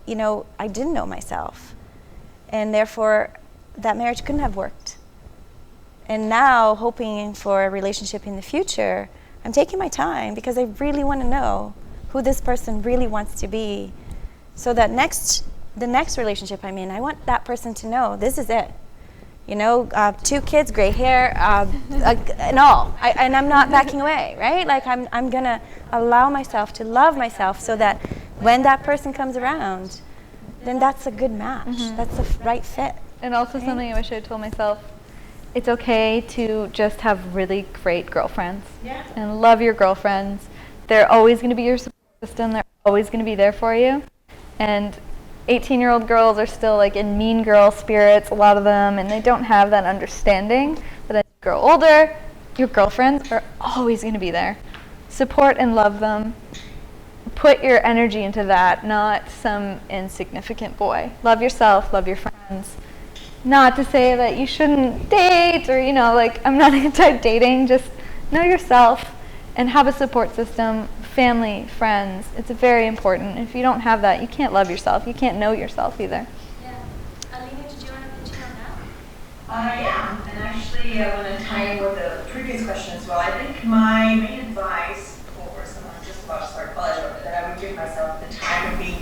A: you know, I didn't know myself, and therefore that marriage couldn't have worked. And now, hoping for a relationship in the future, I'm taking my time because I really want to know who this person really wants to be, so that the next relationship I'm in, I want that person to know this is it. You know, 2 kids, gray hair, and all. And I'm not backing away, right? Like I'm gonna allow myself to love myself, so that when that person comes around, then that's a good match. That's the right fit.
C: And also something I wish I had told myself, it's okay to just have really great girlfriends.
D: Yeah.
C: And love your girlfriends. They're always going to be your support system. They're always going to be there for you. And 18-year-old girls are still like in mean girl spirits, a lot of them, and they don't have that understanding. But as you grow older, your girlfriends are always going to be there. Support and love them. Put your energy into that, not some insignificant boy. Love yourself, love your friends. Not to say that you shouldn't date, or, you know, like, I'm not anti-dating, just know yourself and have a support system, family, friends. It's very important. If you don't have that, you can't love yourself. You can't know yourself either.
A: Yeah. Aline, did you want to pitch in on that?
D: Yeah, and actually I want to tie in with the previous question as well. I think my main advice for someone just about to start college, or that I would give myself the time would be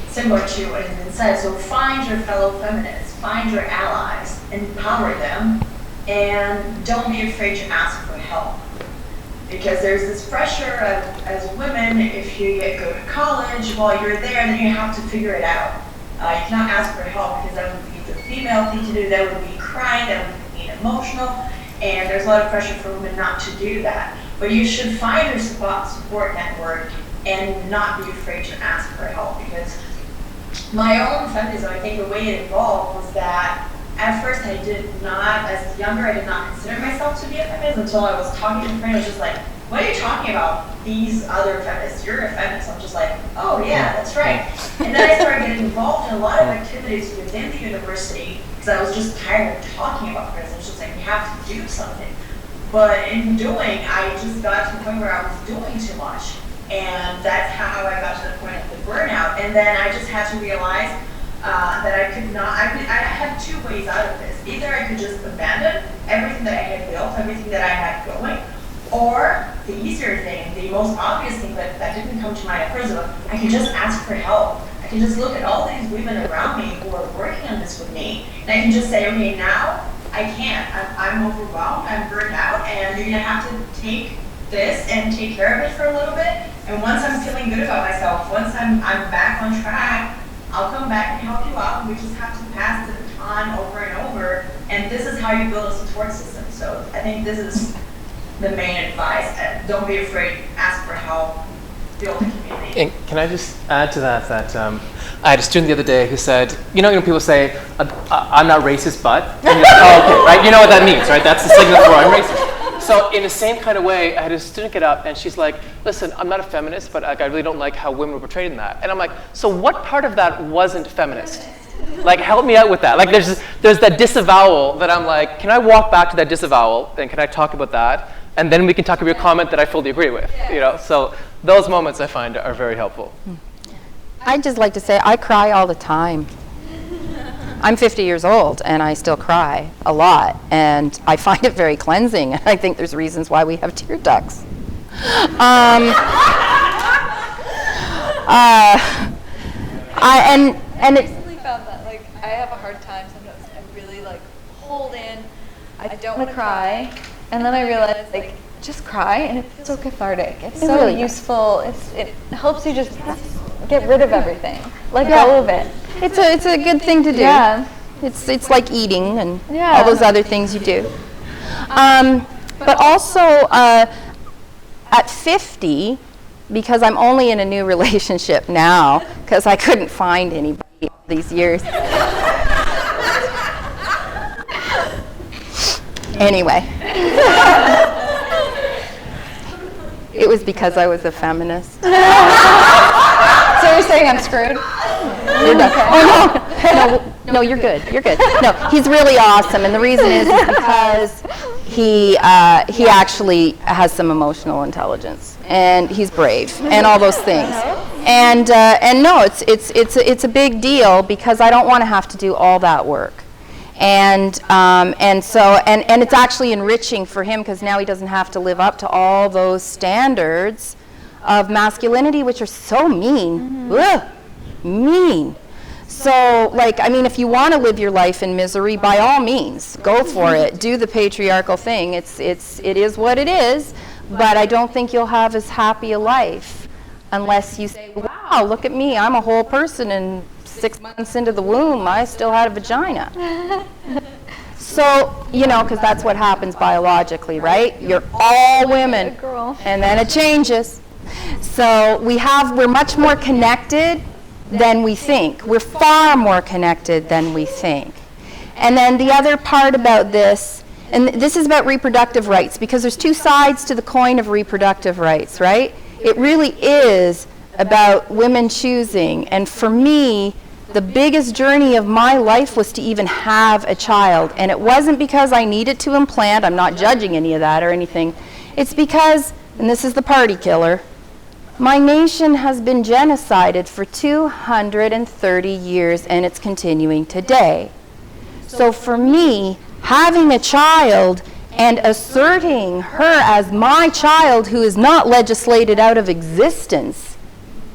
D: similar to what has been said. So find your fellow feminists, find your allies, empower them, and don't be afraid to ask for help. Because there's this pressure as women, if you go to college, while you're there, then you have to figure it out. You cannot ask for help, because that would be the female thing to do, that would be crying, that would be emotional, and there's a lot of pressure for women not to do that. But you should find your support network and not be afraid to ask for help, because my own feminism, I think the way it evolved was that at first I did not, as younger, I did not consider myself to be a feminist until I was talking to a friend who was just like, what are you talking about? These other feminists, you're a feminist. I'm just like, oh yeah, that's right. And then I started getting involved in a lot of activities within the university, because I was just tired of talking about feminism. I was just like, we have to do something. But in doing, I just got to the point where I was doing too much. And that's how I got to the point of the burnout. And then I just had to realize that I could not, I had 2 ways out of this. Either I could just abandon everything that I had built, everything that I had going, or the easier thing, the most obvious thing that didn't come to mind at first, I could just ask for help. I can just look at all these women around me who are working on this with me, and I can just say, okay, now I can't. I'm overwhelmed, I'm burned out, and you're gonna have to take this and take care of it for a little bit. And once I'm feeling good about myself, once I'm back on track, I'll come back and help you out. We just have to pass the baton over and over. And this is how you build a support system. So I think this is the main advice. Don't be afraid, ask for help, build a community.
E: And can I just add to that, I had a student the other day who said, you know people say, I'm not racist, but, and you're like, oh, okay, right? You know what that means, right? That's the signal for I'm racist. So in the same kind of way, I had a student get up and she's like, listen, I'm not a feminist, but I really don't like how women were portrayed in that. And I'm like, so what part of that wasn't feminist? Like, help me out with that. Like, there's that disavowal that I'm like, can I walk back to that disavowal and can I talk about that? And then we can talk about your comment that I fully agree with, you know? So those moments I find are very helpful.
F: I'd just like to say I cry all the time. I'm 50 years old and I still cry a lot, and I find it very cleansing. I think there's reasons why we have tear ducts. I
C: Recently found that, like, I have a hard time sometimes. I really like hold in. I don't want to cry, and then I realize, like, just cry, and it feels so cathartic. It's so
F: really
C: useful. It helps you just get rid of everything. Let go of it.
F: It's a good thing to do.
C: Yeah.
F: It's like eating and
C: Yeah.
F: all those other things you do. But also at 50, because I'm only in a new relationship now, because I couldn't find anybody all these years. Anyway. It was because I was a feminist.
C: So you're saying I'm screwed?
F: You're done. Oh, no, you're good. You're good. No, he's really awesome, and the reason is because he actually has some emotional intelligence, and he's brave, and all those things. And no, it's a big deal because I don't want to have to do all that work. And it's actually enriching for him because now he doesn't have to live up to all those standards of masculinity, which are so mean. Ugh, mean. So, if you want to live your life in misery, by all means, go for it. Do the patriarchal thing. It is what it is, but I don't think you'll have as happy a life unless you say, wow, look at me, I'm a whole person, and 6 months into the womb, I still had a vagina. So, because that's what happens biologically, right? You're all women, and then it changes. So we're much more connected than we think. We're far more connected than we think. And then the other part about this, and this is about reproductive rights, because there's two sides to the coin of reproductive rights, right? It really is about women choosing. And for me, the biggest journey of my life was to even have a child. And it wasn't because I needed to implant. I'm not judging any of that or anything. It's because, and this is the party killer, my nation has been genocided for 230 years, and it's continuing today. So for me, having a child and asserting her as my child who is not legislated out of existence,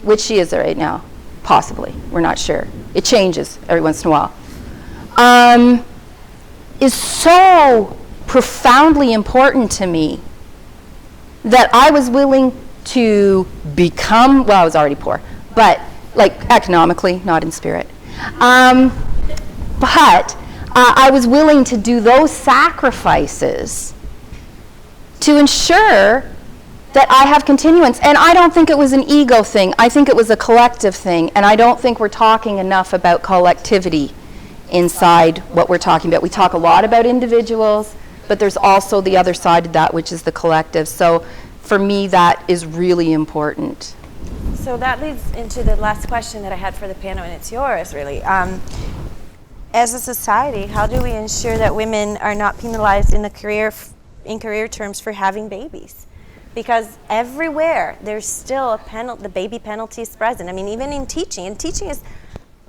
F: which she is right now, possibly, we're not sure. It changes every once in a while, is so profoundly important to me that I was willing to become, well, I was already poor, but economically, not in spirit. But I was willing to do those sacrifices to ensure that I have continuance. And I don't think it was an ego thing. I think it was a collective thing. And I don't think we're talking enough about collectivity inside what we're talking about. We talk a lot about individuals, but there's also the other side of that, which is the collective. So for me, that is really important.
A: So that leads into the last question that I had for the panel, and it's yours, really. As a society, how do we ensure that women are not penalized in career terms for having babies? Because everywhere there's still the baby penalty is present. I mean, even in teaching, and teaching is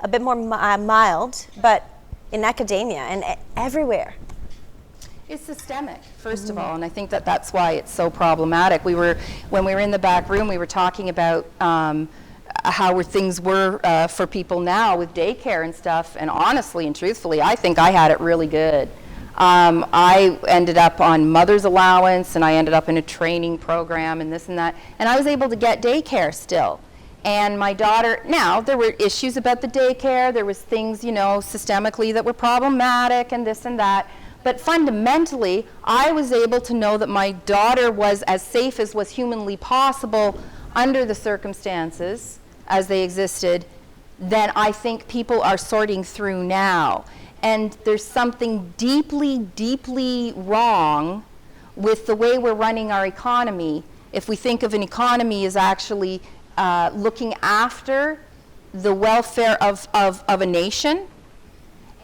A: a bit more mild, but in academia and everywhere.
F: It's systemic, first of all, and I think that's why it's so problematic. When we were in the back room, we were talking about how things were for people now with daycare and stuff, and honestly and truthfully, I think I had it really good. I ended up on mother's allowance, and I ended up in a training program and this and that, and I was able to get daycare still. And my daughter, now there were issues about the daycare, there was things, systemically that were problematic and this and that. But fundamentally, I was able to know that my daughter was as safe as was humanly possible under the circumstances as they existed than I think people are sorting through now. And there's something deeply, deeply wrong with the way we're running our economy. If we think of an economy as actually looking after the welfare of a nation,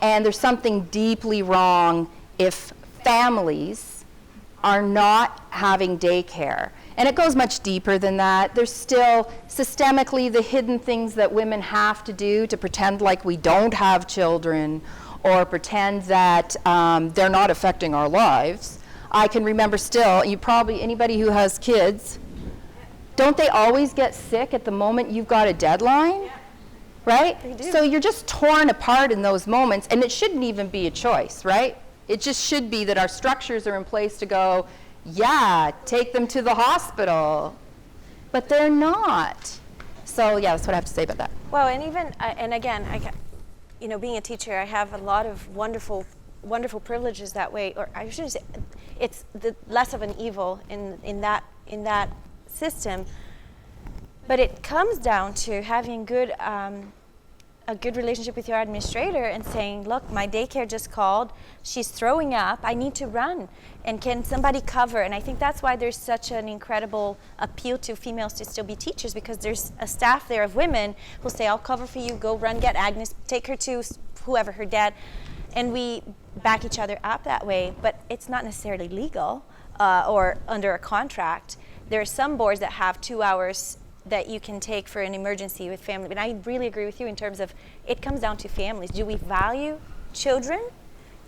F: and there's something deeply wrong if families are not having daycare. And it goes much deeper than that. There's still systemically the hidden things that women have to do to pretend like we don't have children or pretend that they're not affecting our lives. I can remember still, anybody who has kids, don't they always get sick at the moment you've got a deadline? Right?
A: They do.
F: So you're just torn apart in those moments, and it shouldn't even be a choice, right? It just should be that our structures are in place to go, yeah, take them to the hospital. But they're not. So yeah, that's what I have to say about that.
A: Well, and even, and again, being a teacher, I have a lot of wonderful privileges that way, or I shouldn't say, it's less of an evil in that system. But it comes down to having good a good relationship with your administrator and saying, look, my daycare just called, she's throwing up, I need to run, and can somebody cover? And I think that's why there's such an incredible appeal to females to still be teachers, because there's a staff there of women who'll say, I'll cover for you, go run, get Agnes, take her to whoever, her dad, and we back each other up that way. But it's not necessarily legal or under a contract. There are some boards that have 2 hours that you can take for an emergency with family. But I really agree with you in terms of it comes down to families. Do we value children?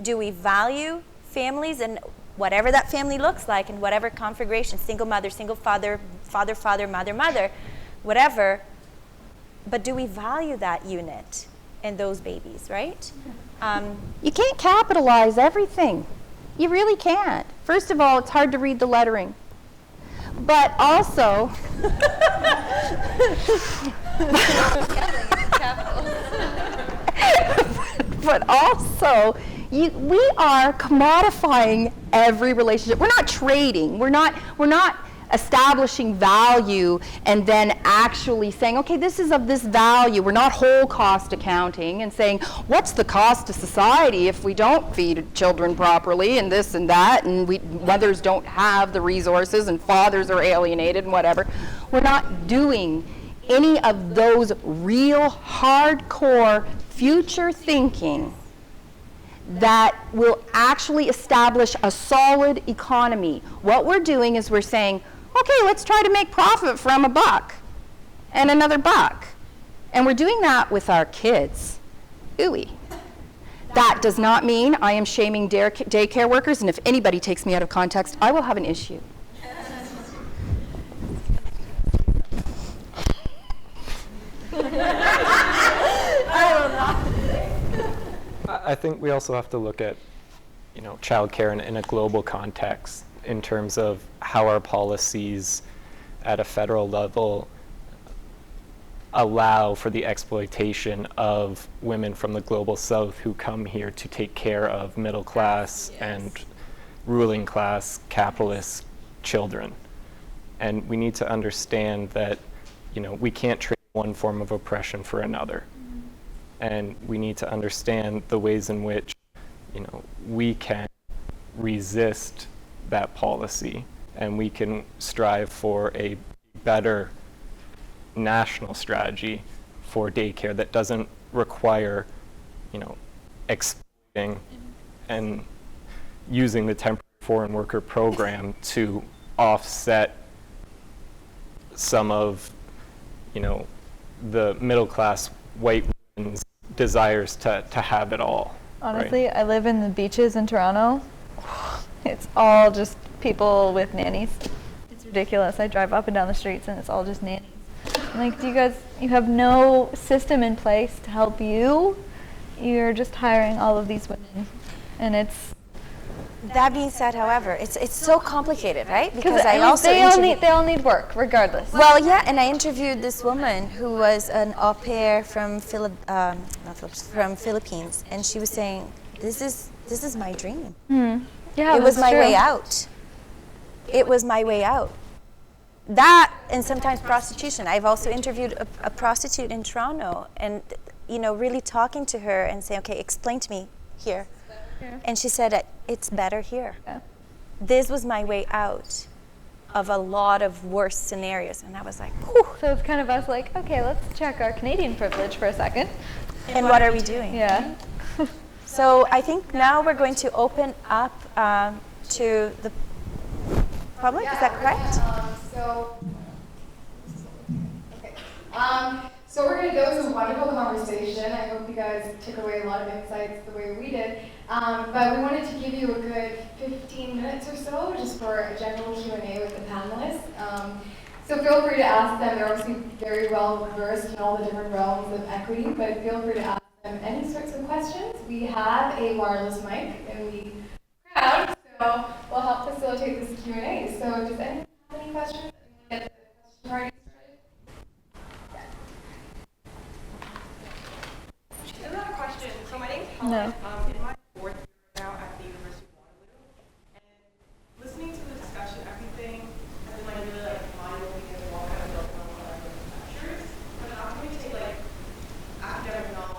A: Do we value families and whatever that family looks like and whatever configuration, single mother, single father, father, mother, whatever. But do we value that unit and those babies, right?
F: You can't capitalize everything. You really can't. First of all, it's hard to read the lettering. But also, but also, we are commodifying every relationship. We're not trading. We're not establishing value and then actually saying, okay, this is of this value. We're not whole cost accounting and saying, what's the cost to society if we don't feed children properly and this and that, and mothers don't have the resources and fathers are alienated and whatever. We're not doing any of those real hardcore future thinking that will actually establish a solid economy. What we're doing is we're saying, okay, let's try to make profit from $1 and another $1. And we're doing that with our kids. Ooey. That does not mean I am shaming daycare workers, and if anybody takes me out of context, I will have an issue.
G: I think we also have to look at, childcare in a global context in terms of how our policies at a federal level allow for the exploitation of women from the global south who come here to take care of middle class and ruling class capitalist children. And we need to understand that, we can't trade one form of oppression for another. And we need to understand the ways in which, we can resist that policy, and we can strive for a better national strategy for daycare that doesn't require, exploiting and using the temporary foreign worker program to offset some of, the middle class white women's desires to have it all.
C: Honestly,
G: right?
C: I live in the beaches in Toronto. It's all just people with nannies. It's ridiculous. I drive up and down the streets and it's all just nannies. I'm like, you have no system in place to help you. You're just hiring all of these women. And it's...
A: That being said, however, it's so complicated, right?
C: Because they all need work, regardless.
A: Well, yeah, and I interviewed this woman who was an au pair from Philippines, and she was saying, "This is my dream.
C: Yeah,
A: it was my
C: true.
A: way out. It was my way out." That and sometimes prostitution. I've also interviewed a prostitute in Toronto, and really talking to her and saying, "Okay, explain to me here." And she said, it's better here.
C: Yeah.
A: This was my way out of a lot of worse scenarios. And I was like, whew.
C: So it's kind of us like, okay, let's check our Canadian privilege for a second.
A: And what are we doing?
C: Yeah.
A: So I think now we're going to open up to the public. Is that correct?
H: So we're going to go. It was a wonderful conversation. I hope you guys took away a lot of insights the way we did. But we wanted to give you a good 15 minutes or so just for a general Q&A with the panelists. So feel free to ask them. They're obviously very well versed in all the different realms of equity, but feel free to ask them any sorts of questions. We have a wireless mic in the crowd, so we'll help facilitate this Q&A. So does anyone have any questions? Get the question party started?
I: This is not a question. So my name's
C: No.
I: Helen. In my fourth year now at the University of Waterloo, and listening to the discussion, everything has been really mind-opening as well, kind of built on what I've learned in lectures. But how can we take academic knowledge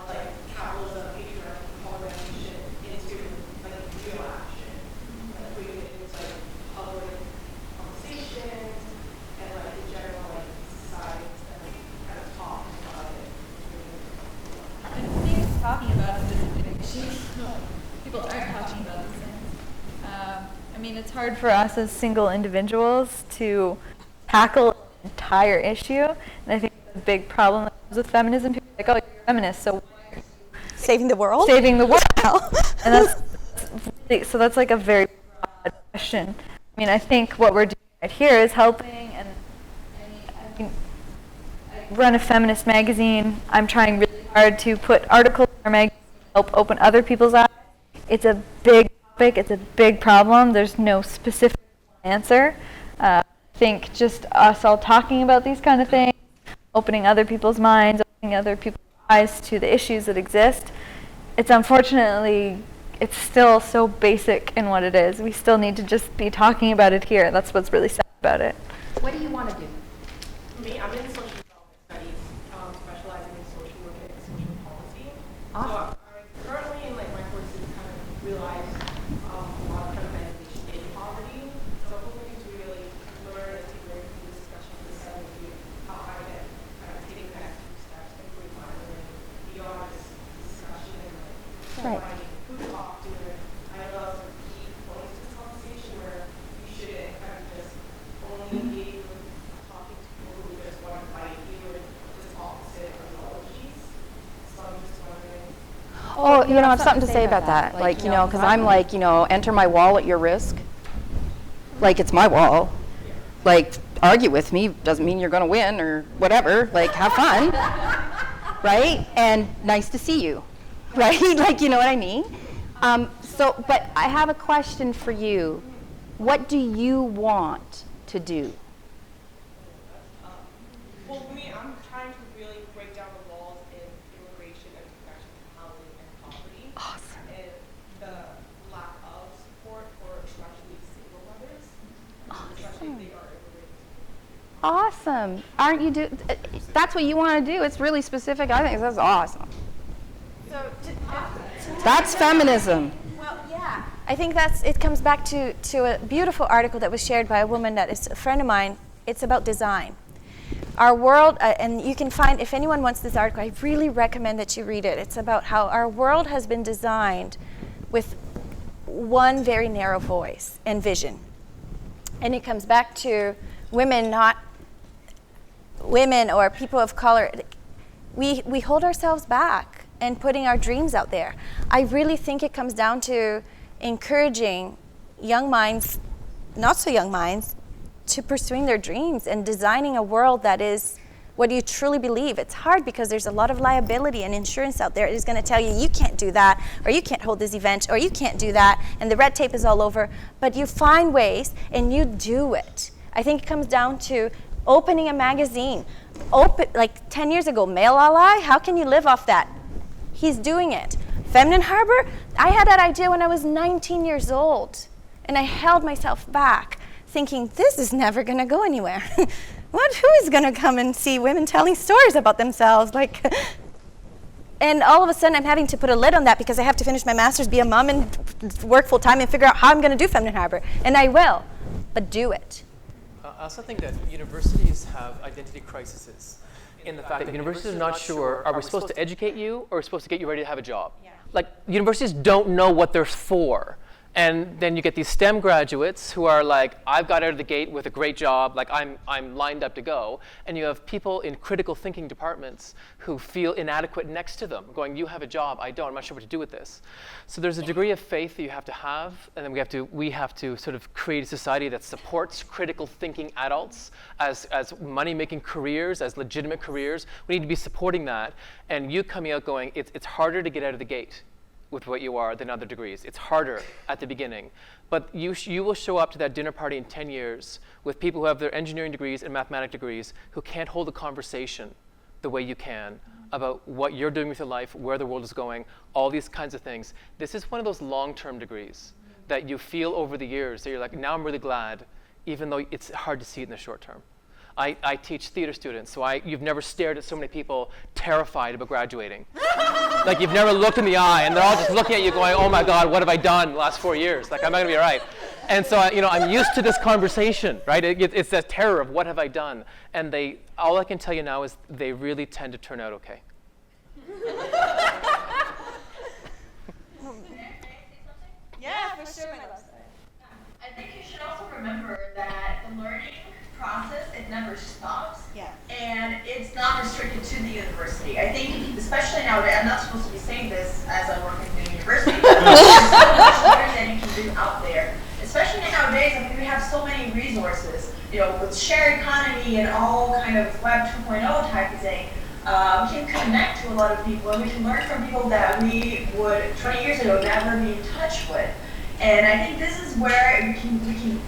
C: people aren't talking about these things. I mean, it's hard for us as single individuals to tackle an entire issue, and I think the big problem that comes with feminism, people are like, oh, you're a feminist, so why are you
A: Saving the world?
C: saving the world? And that's really, so that's like a very broad question. I mean, I think what we're doing right here is helping, and I mean, I run a feminist magazine. I'm trying really hard to put articles in our magazine to help open other people's eyes. It's a big topic. It's a big problem. There's no specific answer. I think just us all talking about these kind of things, opening other people's minds, opening other people's eyes to the issues that exist. It's unfortunately, it's still so basic in what it is. We still need to just be talking about it here. That's what's really sad about it.
F: What do you want to do?
I: For me, I'm in social development studies, specializing in social work and social policy.
F: Awesome.
I: So I currently in like my courses kind of realize a lot of kind of education in poverty. So I'm hoping to really learn and take very few discussions with some of you how I can kind of taking the next few steps and improve my learning beyond this discussion and like
F: Right.
I: who to talk to. And I know that's a key point to this conversation where you shouldn't kind of just only engage with talking to people who just want to fight you and just opposite ideologies. So I'm just wondering.
F: Oh, you know, I have something to say about that. Like, you know, because I'm like, you know, enter my wall at your risk. Like, it's my wall. Like, argue with me doesn't mean you're going to win or whatever. Like, have fun. Right? And nice to see you. Right? Like, you know what I mean? But I have a question for you. What do you want to do?
I: Well, for me, I'm trying to really break down the walls in immigration and connection to housing and poverty.
F: Awesome.
I: And the lack of support for especially single mothers, especially if they are immigrants.
F: Awesome. Aren't you that's what you want to do. It's really specific. I think that's awesome. That's feminism.
A: Well, yeah. I think it comes back to a beautiful article that was shared by a woman that is a friend of mine. It's about design. Our world, and you can find, if anyone wants this article, I really recommend that you read it. It's about how our world has been designed with one very narrow voice and vision. And it comes back to women or people of color. We hold ourselves back and putting our dreams out there. I really think it comes down to encouraging young minds, not so young minds, to pursuing their dreams and designing a world that is what you truly believe. It's hard because there's a lot of liability and insurance out there. It's going to tell you, you can't do that, or you can't hold this event, or you can't do that, and the red tape is all over. But you find ways and you do it. I think it comes down to opening a magazine. Like 10 years ago, Male Ally, how can you live off that? He's doing it. Feminine Harbor, I had that idea when I was 19 years old, and I held myself back, thinking, this is never going to go anywhere. Who is going to come and see women telling stories about themselves? And all of a sudden, I'm having to put a lid on that because I have to finish my master's, be a mom, and work full time and figure out how I'm going to do Feminine Harbor. And I will, but do it.
E: I also think that universities have identity crises in the fact that universities are not sure, are we supposed to educate you or are we supposed to get you ready to have a job? Yeah. Like, universities don't know what they're for. And then you get these STEM graduates who are like, I've got out of the gate with a great job, like I'm lined up to go. And you have people in critical thinking departments who feel inadequate next to them, going, you have a job, I don't, I'm not sure what to do with this. So there's a degree of faith that you have to have, and then we have to sort of create a society that supports critical thinking adults as money-making careers, as legitimate careers. We need to be supporting that. And you coming out going, it's harder to get out of the gate with what you are than other degrees. It's harder at the beginning. But you will show up to that dinner party in 10 years with people who have their engineering degrees and mathematics degrees who can't hold a conversation the way you can about what you're doing with your life, where the world is going, all these kinds of things. This is one of those long-term degrees that you feel over the years that you're like, now I'm really glad, even though it's hard to see it in the short term. I teach theater students, so you've never stared at so many people terrified about graduating. Like you've never looked in the eye, and they're all just looking at you going, oh my God, what have I done the last 4 years? Like, am I gonna be all right? And so, I'm used to this conversation, right? It's that terror of what have I done? And all I can tell you now is they really tend to turn out okay.
A: Sure, my love.
D: I think you should also remember that the learning process, it never stops.
A: Yeah.
D: And it's not restricted to the university. I think, especially nowadays, I'm not supposed to be saying this as I work in the university, but there's so much learning that you can do out there. Especially nowadays, I mean, we have so many resources, you know, with shared economy and all kind of Web 2.0 type of thing. We can connect to a lot of people, and we can learn from people that we would 20 years ago never be in touch with. And I think this is where we can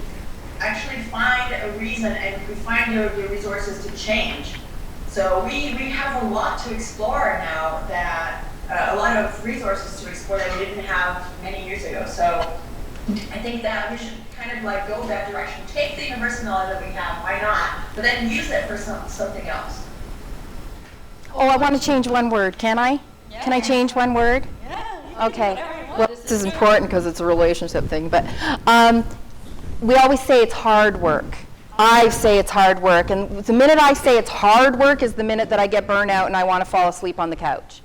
D: actually find a reason, and we find the resources to change. So we have a lot to explore now, that a lot of resources to explore that we didn't have many years ago. So I think that we should kind of like go that direction. Take the university knowledge that we have, why not? But then use it for something else.
F: Oh, I want to change one word. Can I? Yeah. Can I change one word?
A: Yeah.
F: Okay. Well, this is important because it's a relationship thing, but we always say it's hard work. I say it's hard work, and the minute I say it's hard work is the minute that I get burnt out and I want to fall asleep on the couch.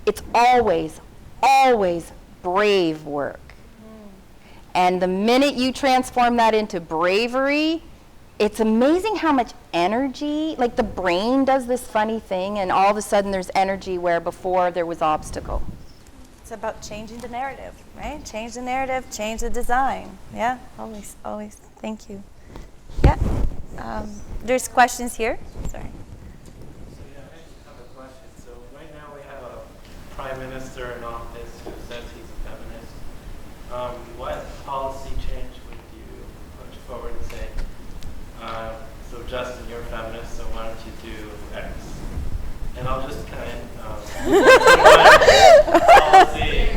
F: It's always, always brave work. And the minute you transform that into bravery, it's amazing how much energy, like the brain does this funny thing, and all of a sudden there's energy where before there was obstacle.
A: It's about changing the narrative, right? Change the narrative, change the design. Yeah, always, always. Thank you. Yeah. There's questions here. Sorry.
J: So yeah, I just have a question. So right now we have a prime minister in office who says he's a feminist. What policy change would you push forward and say, so Justin, you're a feminist, so why don't you do X? And I'll just kind of policy.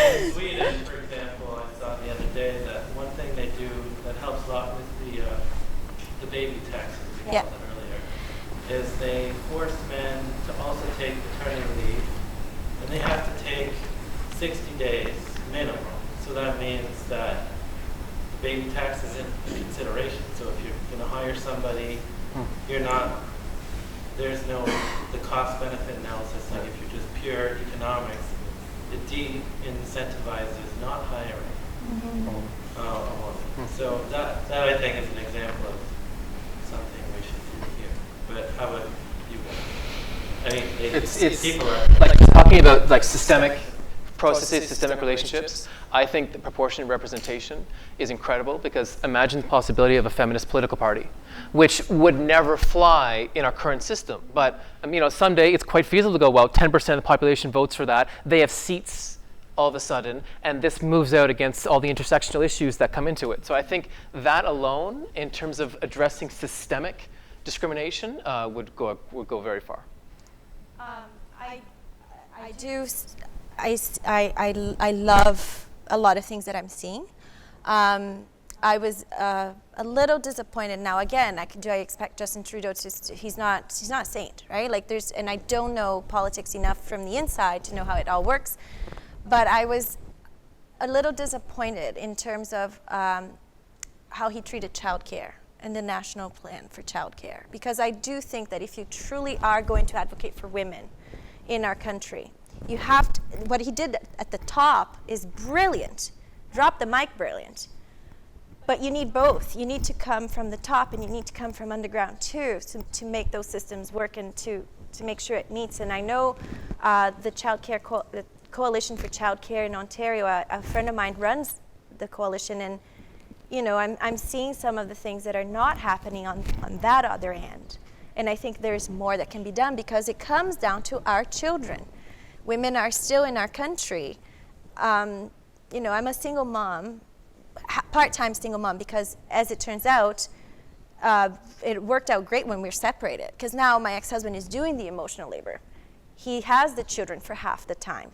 J: In Sweden, for example, I saw the other day that one thing they do that helps a lot with the baby taxes we called it earlier, is they force men to also take paternity leave, and they have to take 60 days minimum. So that means that the baby tax is in consideration. So if you're going to hire somebody, there's no the cost-benefit analysis. Like if you're just pure economics, it de-incentivizes not hiring a woman. So that I think is an example of something we should do here. But how about you guys? I mean,
E: It's
J: people are
E: like talking about like systemic processes, systemic relationships. I think the proportionate representation is incredible, because imagine the possibility of a feminist political party, which would never fly in our current system. But someday it's quite feasible to go, well, 10% of the population votes for that. They have seats all of a sudden, and this moves out against all the intersectional issues that come into it. So I think that alone, in terms of addressing systemic discrimination, would go very far.
A: I love a lot of things that I'm seeing. I was a little disappointed. Now again, do I expect Justin Trudeau to? He's not a saint, right? Like and I don't know politics enough from the inside to know how it all works. But I was a little disappointed in terms of how he treated childcare and the national plan for childcare, because I do think that if you truly are going to advocate for women in our country, you have to, what he did at the top is brilliant. Drop the mic, brilliant. But you need both. You need to come from the top, and you need to come from underground too, to make those systems work and to make sure it meets. And I know the the Coalition for Childcare in Ontario, a friend of mine runs the coalition, and I'm seeing some of the things that are not happening on that other end. And I think there's more that can be done, because it comes down to our children. Women are still in our country. I'm a single mom, part-time single mom, because as it turns out, it worked out great when we were separated, because now my ex-husband is doing the emotional labor. He has the children for half the time.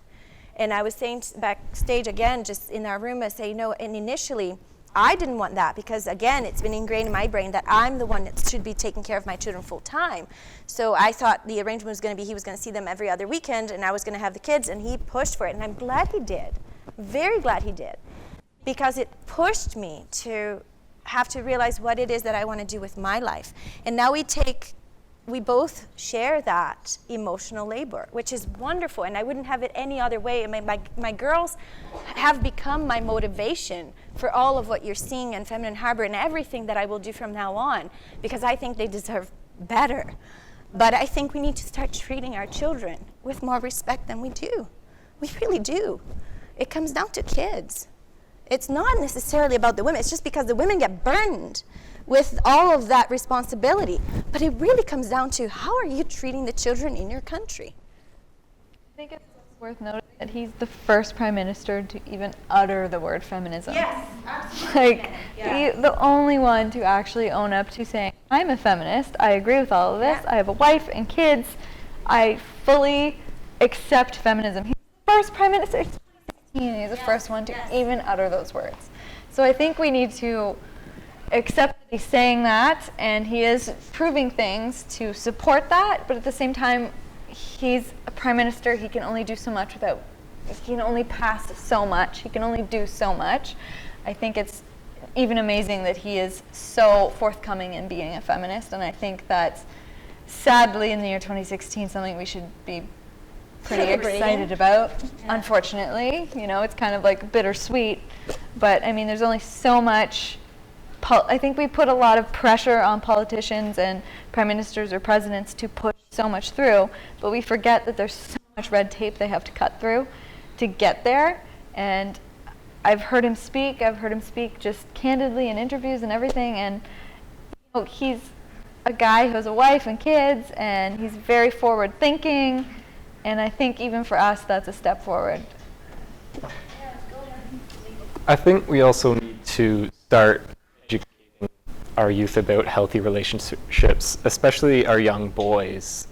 A: And I was saying backstage again, just in our room, I say, and initially, I didn't want that, because again, it's been ingrained in my brain that I'm the one that should be taking care of my children full time. So I thought the arrangement was going to be he was going to see them every other weekend, and I was going to have the kids, and he pushed for it. And I'm glad he did. Very glad he did. Because it pushed me to have to realize what it is that I want to do with my life. And now we take we both share that emotional labor, which is wonderful, and I wouldn't have it any other way. I mean, my girls have become my motivation for all of what you're seeing in Feminine Harbor and everything that I will do from now on, because I think they deserve better. But I think we need to start treating our children with more respect than we do. We really do. It comes down to kids. It's not necessarily about the women. It's just because the women get burned with all of that responsibility. But it really comes down to, how are you treating the children in your country?
C: I think it's worth noting that he's the first prime minister to even utter the word feminism.
A: Yes, absolutely.
C: Like, the only one to actually own up to saying, I'm a feminist, I agree with all of this, I have a wife and kids, I fully accept feminism. He's the first prime minister. It's 2016, he's the first one to even utter those words. So I think we need to accept that he's saying that, and he is proving things to support that, but at the same time, he's a prime minister. He can only do so much he can only pass so much, he can only do so much. I think it's even amazing that he is so forthcoming in being a feminist, and I think that's sadly in the year 2016 something we should be pretty excited about. Unfortunately, you know, it's kind of like bittersweet, but I mean, there's only so much. I think we put a lot of pressure on politicians and prime ministers or presidents to push so much through, but we forget that there's so much red tape they have to cut through to get there. And I've heard him speak just candidly in interviews and everything, and you know, he's a guy who has a wife and kids, and he's very forward thinking, and I think even for us that's a step forward.
G: I think we also need to start educating our youth about healthy relationships, especially our young boys.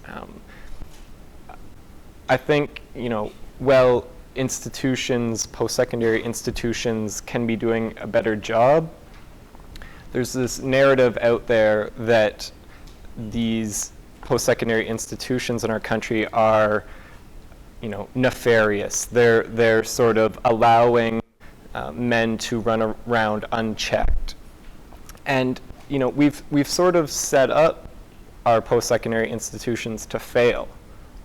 G: I think, you know, institutions, post-secondary institutions can be doing a better job. There's this narrative out there that these post-secondary institutions in our country are, you know, nefarious. They're sort of allowing men to run around unchecked. And, you know, we've sort of set up our post-secondary institutions to fail,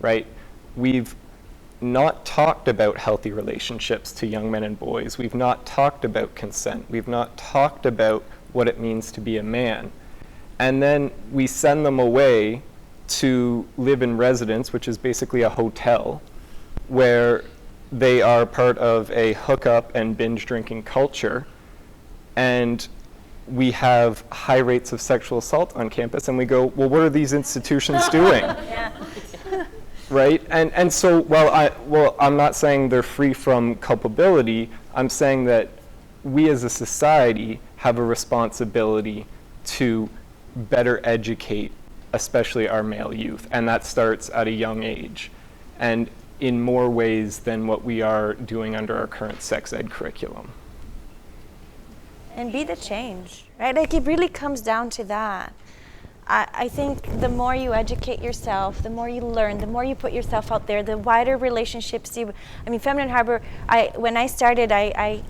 G: right? We've not talked about healthy relationships to young men and boys. We've not talked about consent. We've not talked about what it means to be a man. And then we send them away to live in residence, which is basically a hotel, where they are part of a hookup and binge drinking culture. And we have high rates of sexual assault on campus, and we go, well, what are these institutions doing? Right? And so, I'm not saying they're free from culpability. I'm saying that we as a society have a responsibility to better educate, especially our male youth. And that starts at a young age, and in more ways than what we are doing under our current sex ed curriculum.
A: And be the change, right? Like, it really comes down to that. I think the more you educate yourself, the more you learn, the more you put yourself out there, the wider relationships Feminine Harbor, when I started,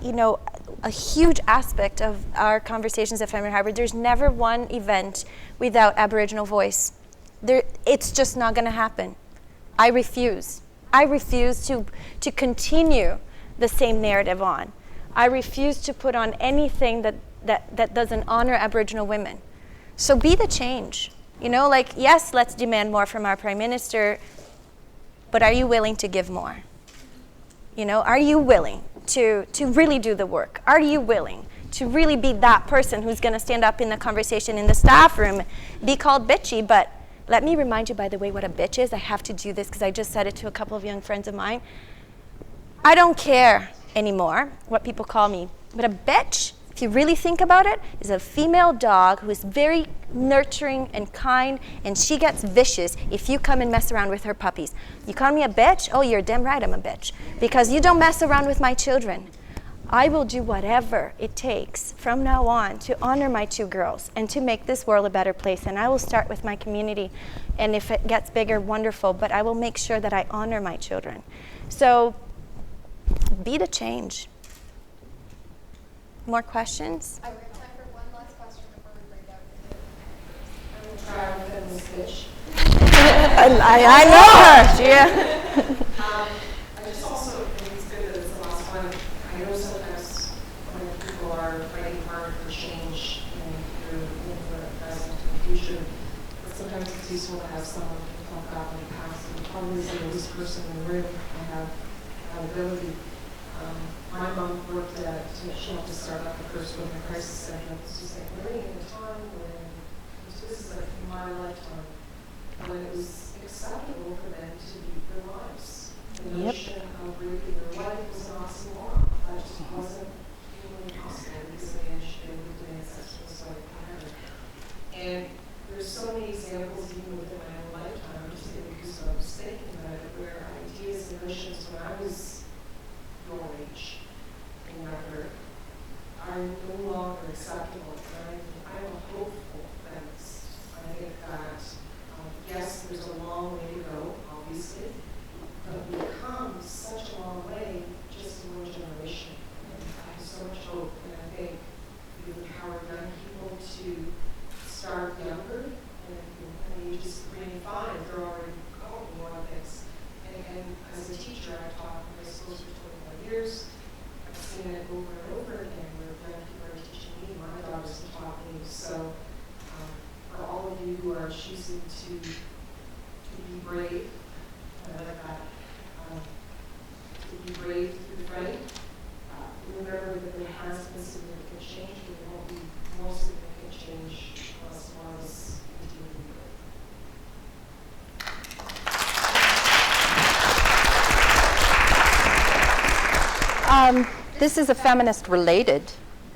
A: you know, a huge aspect of our conversations at Feminine Harbor, there's never one event without Aboriginal voice. It's just not going to happen. I refuse to continue the same narrative on. I refuse to put on anything that doesn't honor Aboriginal women. So be the change. You know, like, yes, let's demand more from our Prime Minister, but are you willing to give more? You know, are you willing to really do the work? Are you willing to really be that person who's going to stand up in the conversation in the staff room, be called bitchy? But let me remind you, by the way, what a bitch is. I have to do this because I just said it to a couple of young friends of mine. I don't care anymore what people call me, but a bitch, if you really think about it, is a female dog who is very nurturing and kind, and she gets vicious if you come and mess around with her puppies. You call me a bitch? Oh, you're damn right I'm a bitch, because you don't mess around with my children. I will do whatever it takes from now on to honor my two girls and to make this world a better place. And I will start with my community, and if it gets bigger, wonderful, but I will make sure that I honor my children. So be the change. More questions?
H: I have time for one last question before we break out. I'm going to try with this bitch.
A: I know her.
I: I just also think it's good that it's the last one. I know sometimes when people are fighting hard for change in the present and future, but sometimes it's useful to have someone to talk about in the past. And probably the oldest person in the room, I have that ability. My mom worked at, she helped to start up the first women crisis center. She's like, living in a time when, this is like in my lifetime, when it was acceptable for them to beat their wives. The notion of raping their wife was an oxymoron. That just wasn't humanly possible because a man should be able to demand sexual assault forever. And there's so many examples even within my own lifetime. I'm just getting goosebumps thinking about it, where ideas and notions when I was your age and younger are no longer acceptable. And I'm a hopeful feminist. I think that yes, there's a long way to go, obviously, but we've come such a long way just in one generation. And I have so much hope, and I think we empower young people to start younger, and at the ages 3 and 5, they're already going a lot of things. And as a teacher, I've taught in high schools for 21 years. I've seen it over and over again where young people are teaching me, my daughters have taught me. So for all of you who are choosing to be brave, I like that, to be brave through the fight, remember that there has been significant change, but there won't be more significant change unless more of us continue to be brave.
F: This is a feminist-related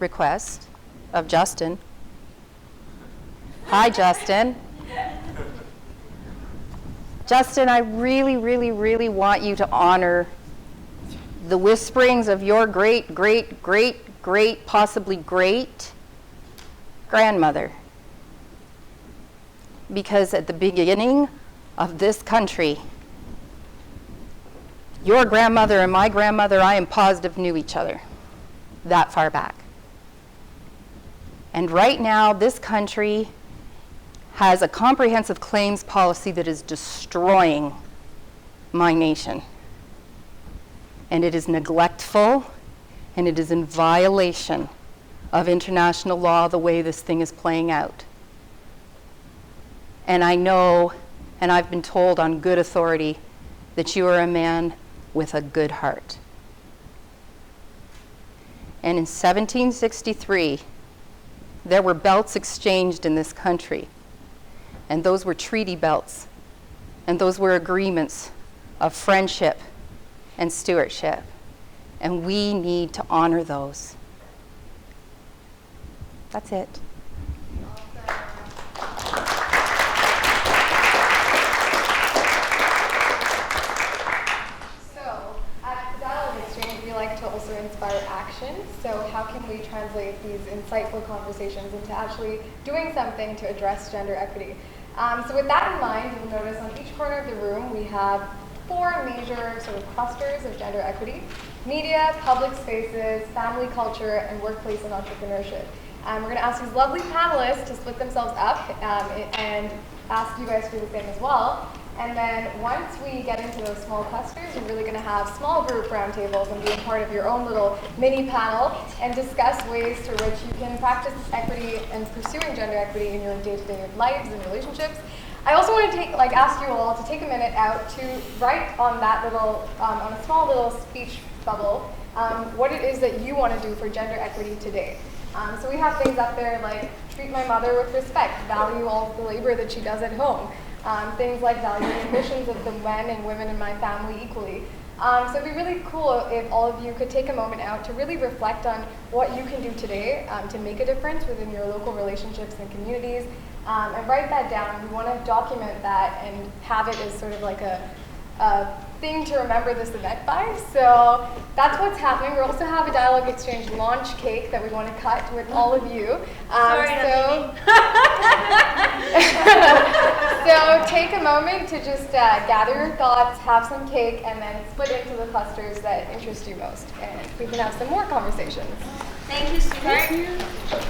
F: request of Justin. Hi, Justin. Justin, I really, really, really want you to honor the whisperings of your great, great, great, great, possibly great grandmother. Because at the beginning of this country, your grandmother and my grandmother, I am positive, knew each other that far back. And right now, this country has a comprehensive claims policy that is destroying my nation. And it is neglectful, and it is in violation of international law the way this thing is playing out. And I know, and I've been told on good authority, that you are a man with a good heart. And in 1763, there were belts exchanged in this country. And those were treaty belts. And those were agreements of friendship and stewardship. And we need to honor those. That's it.
H: To also inspire action. So how can we translate these insightful conversations into actually doing something to address gender equity? So with that in mind, you'll notice on each corner of the room we have 4 major sort of clusters of gender equity: media, public spaces, family culture, and workplace and entrepreneurship. We're going to ask these lovely panelists to split themselves up and ask you guys to do the same as well. And then once we get into those small clusters, you're really going to have small group roundtables and be a part of your own little mini panel and discuss ways to which you can practice equity and pursuing gender equity in your day-to-day lives and relationships. I also want to ask you all to take a minute out to write on that little, on a small little speech bubble, what it is that you want to do for gender equity today. So we have things up there like treat my mother with respect, value all the labor that she does at home. Things like value the ambitions of the men and women in my family equally. So it'd be really cool if all of you could take a moment out to really reflect on what you can do today to make a difference within your local relationships and communities, and write that down. We want to document that and have it as sort of like a thing to remember this event by. So that's what's happening. We also have a Dialogue Exchange launch cake that we want to cut with all of you. So take a moment to just gather your thoughts, have some cake, and then split into the clusters that interest you most. And we can have some more conversations.
A: Thank you, sweetheart.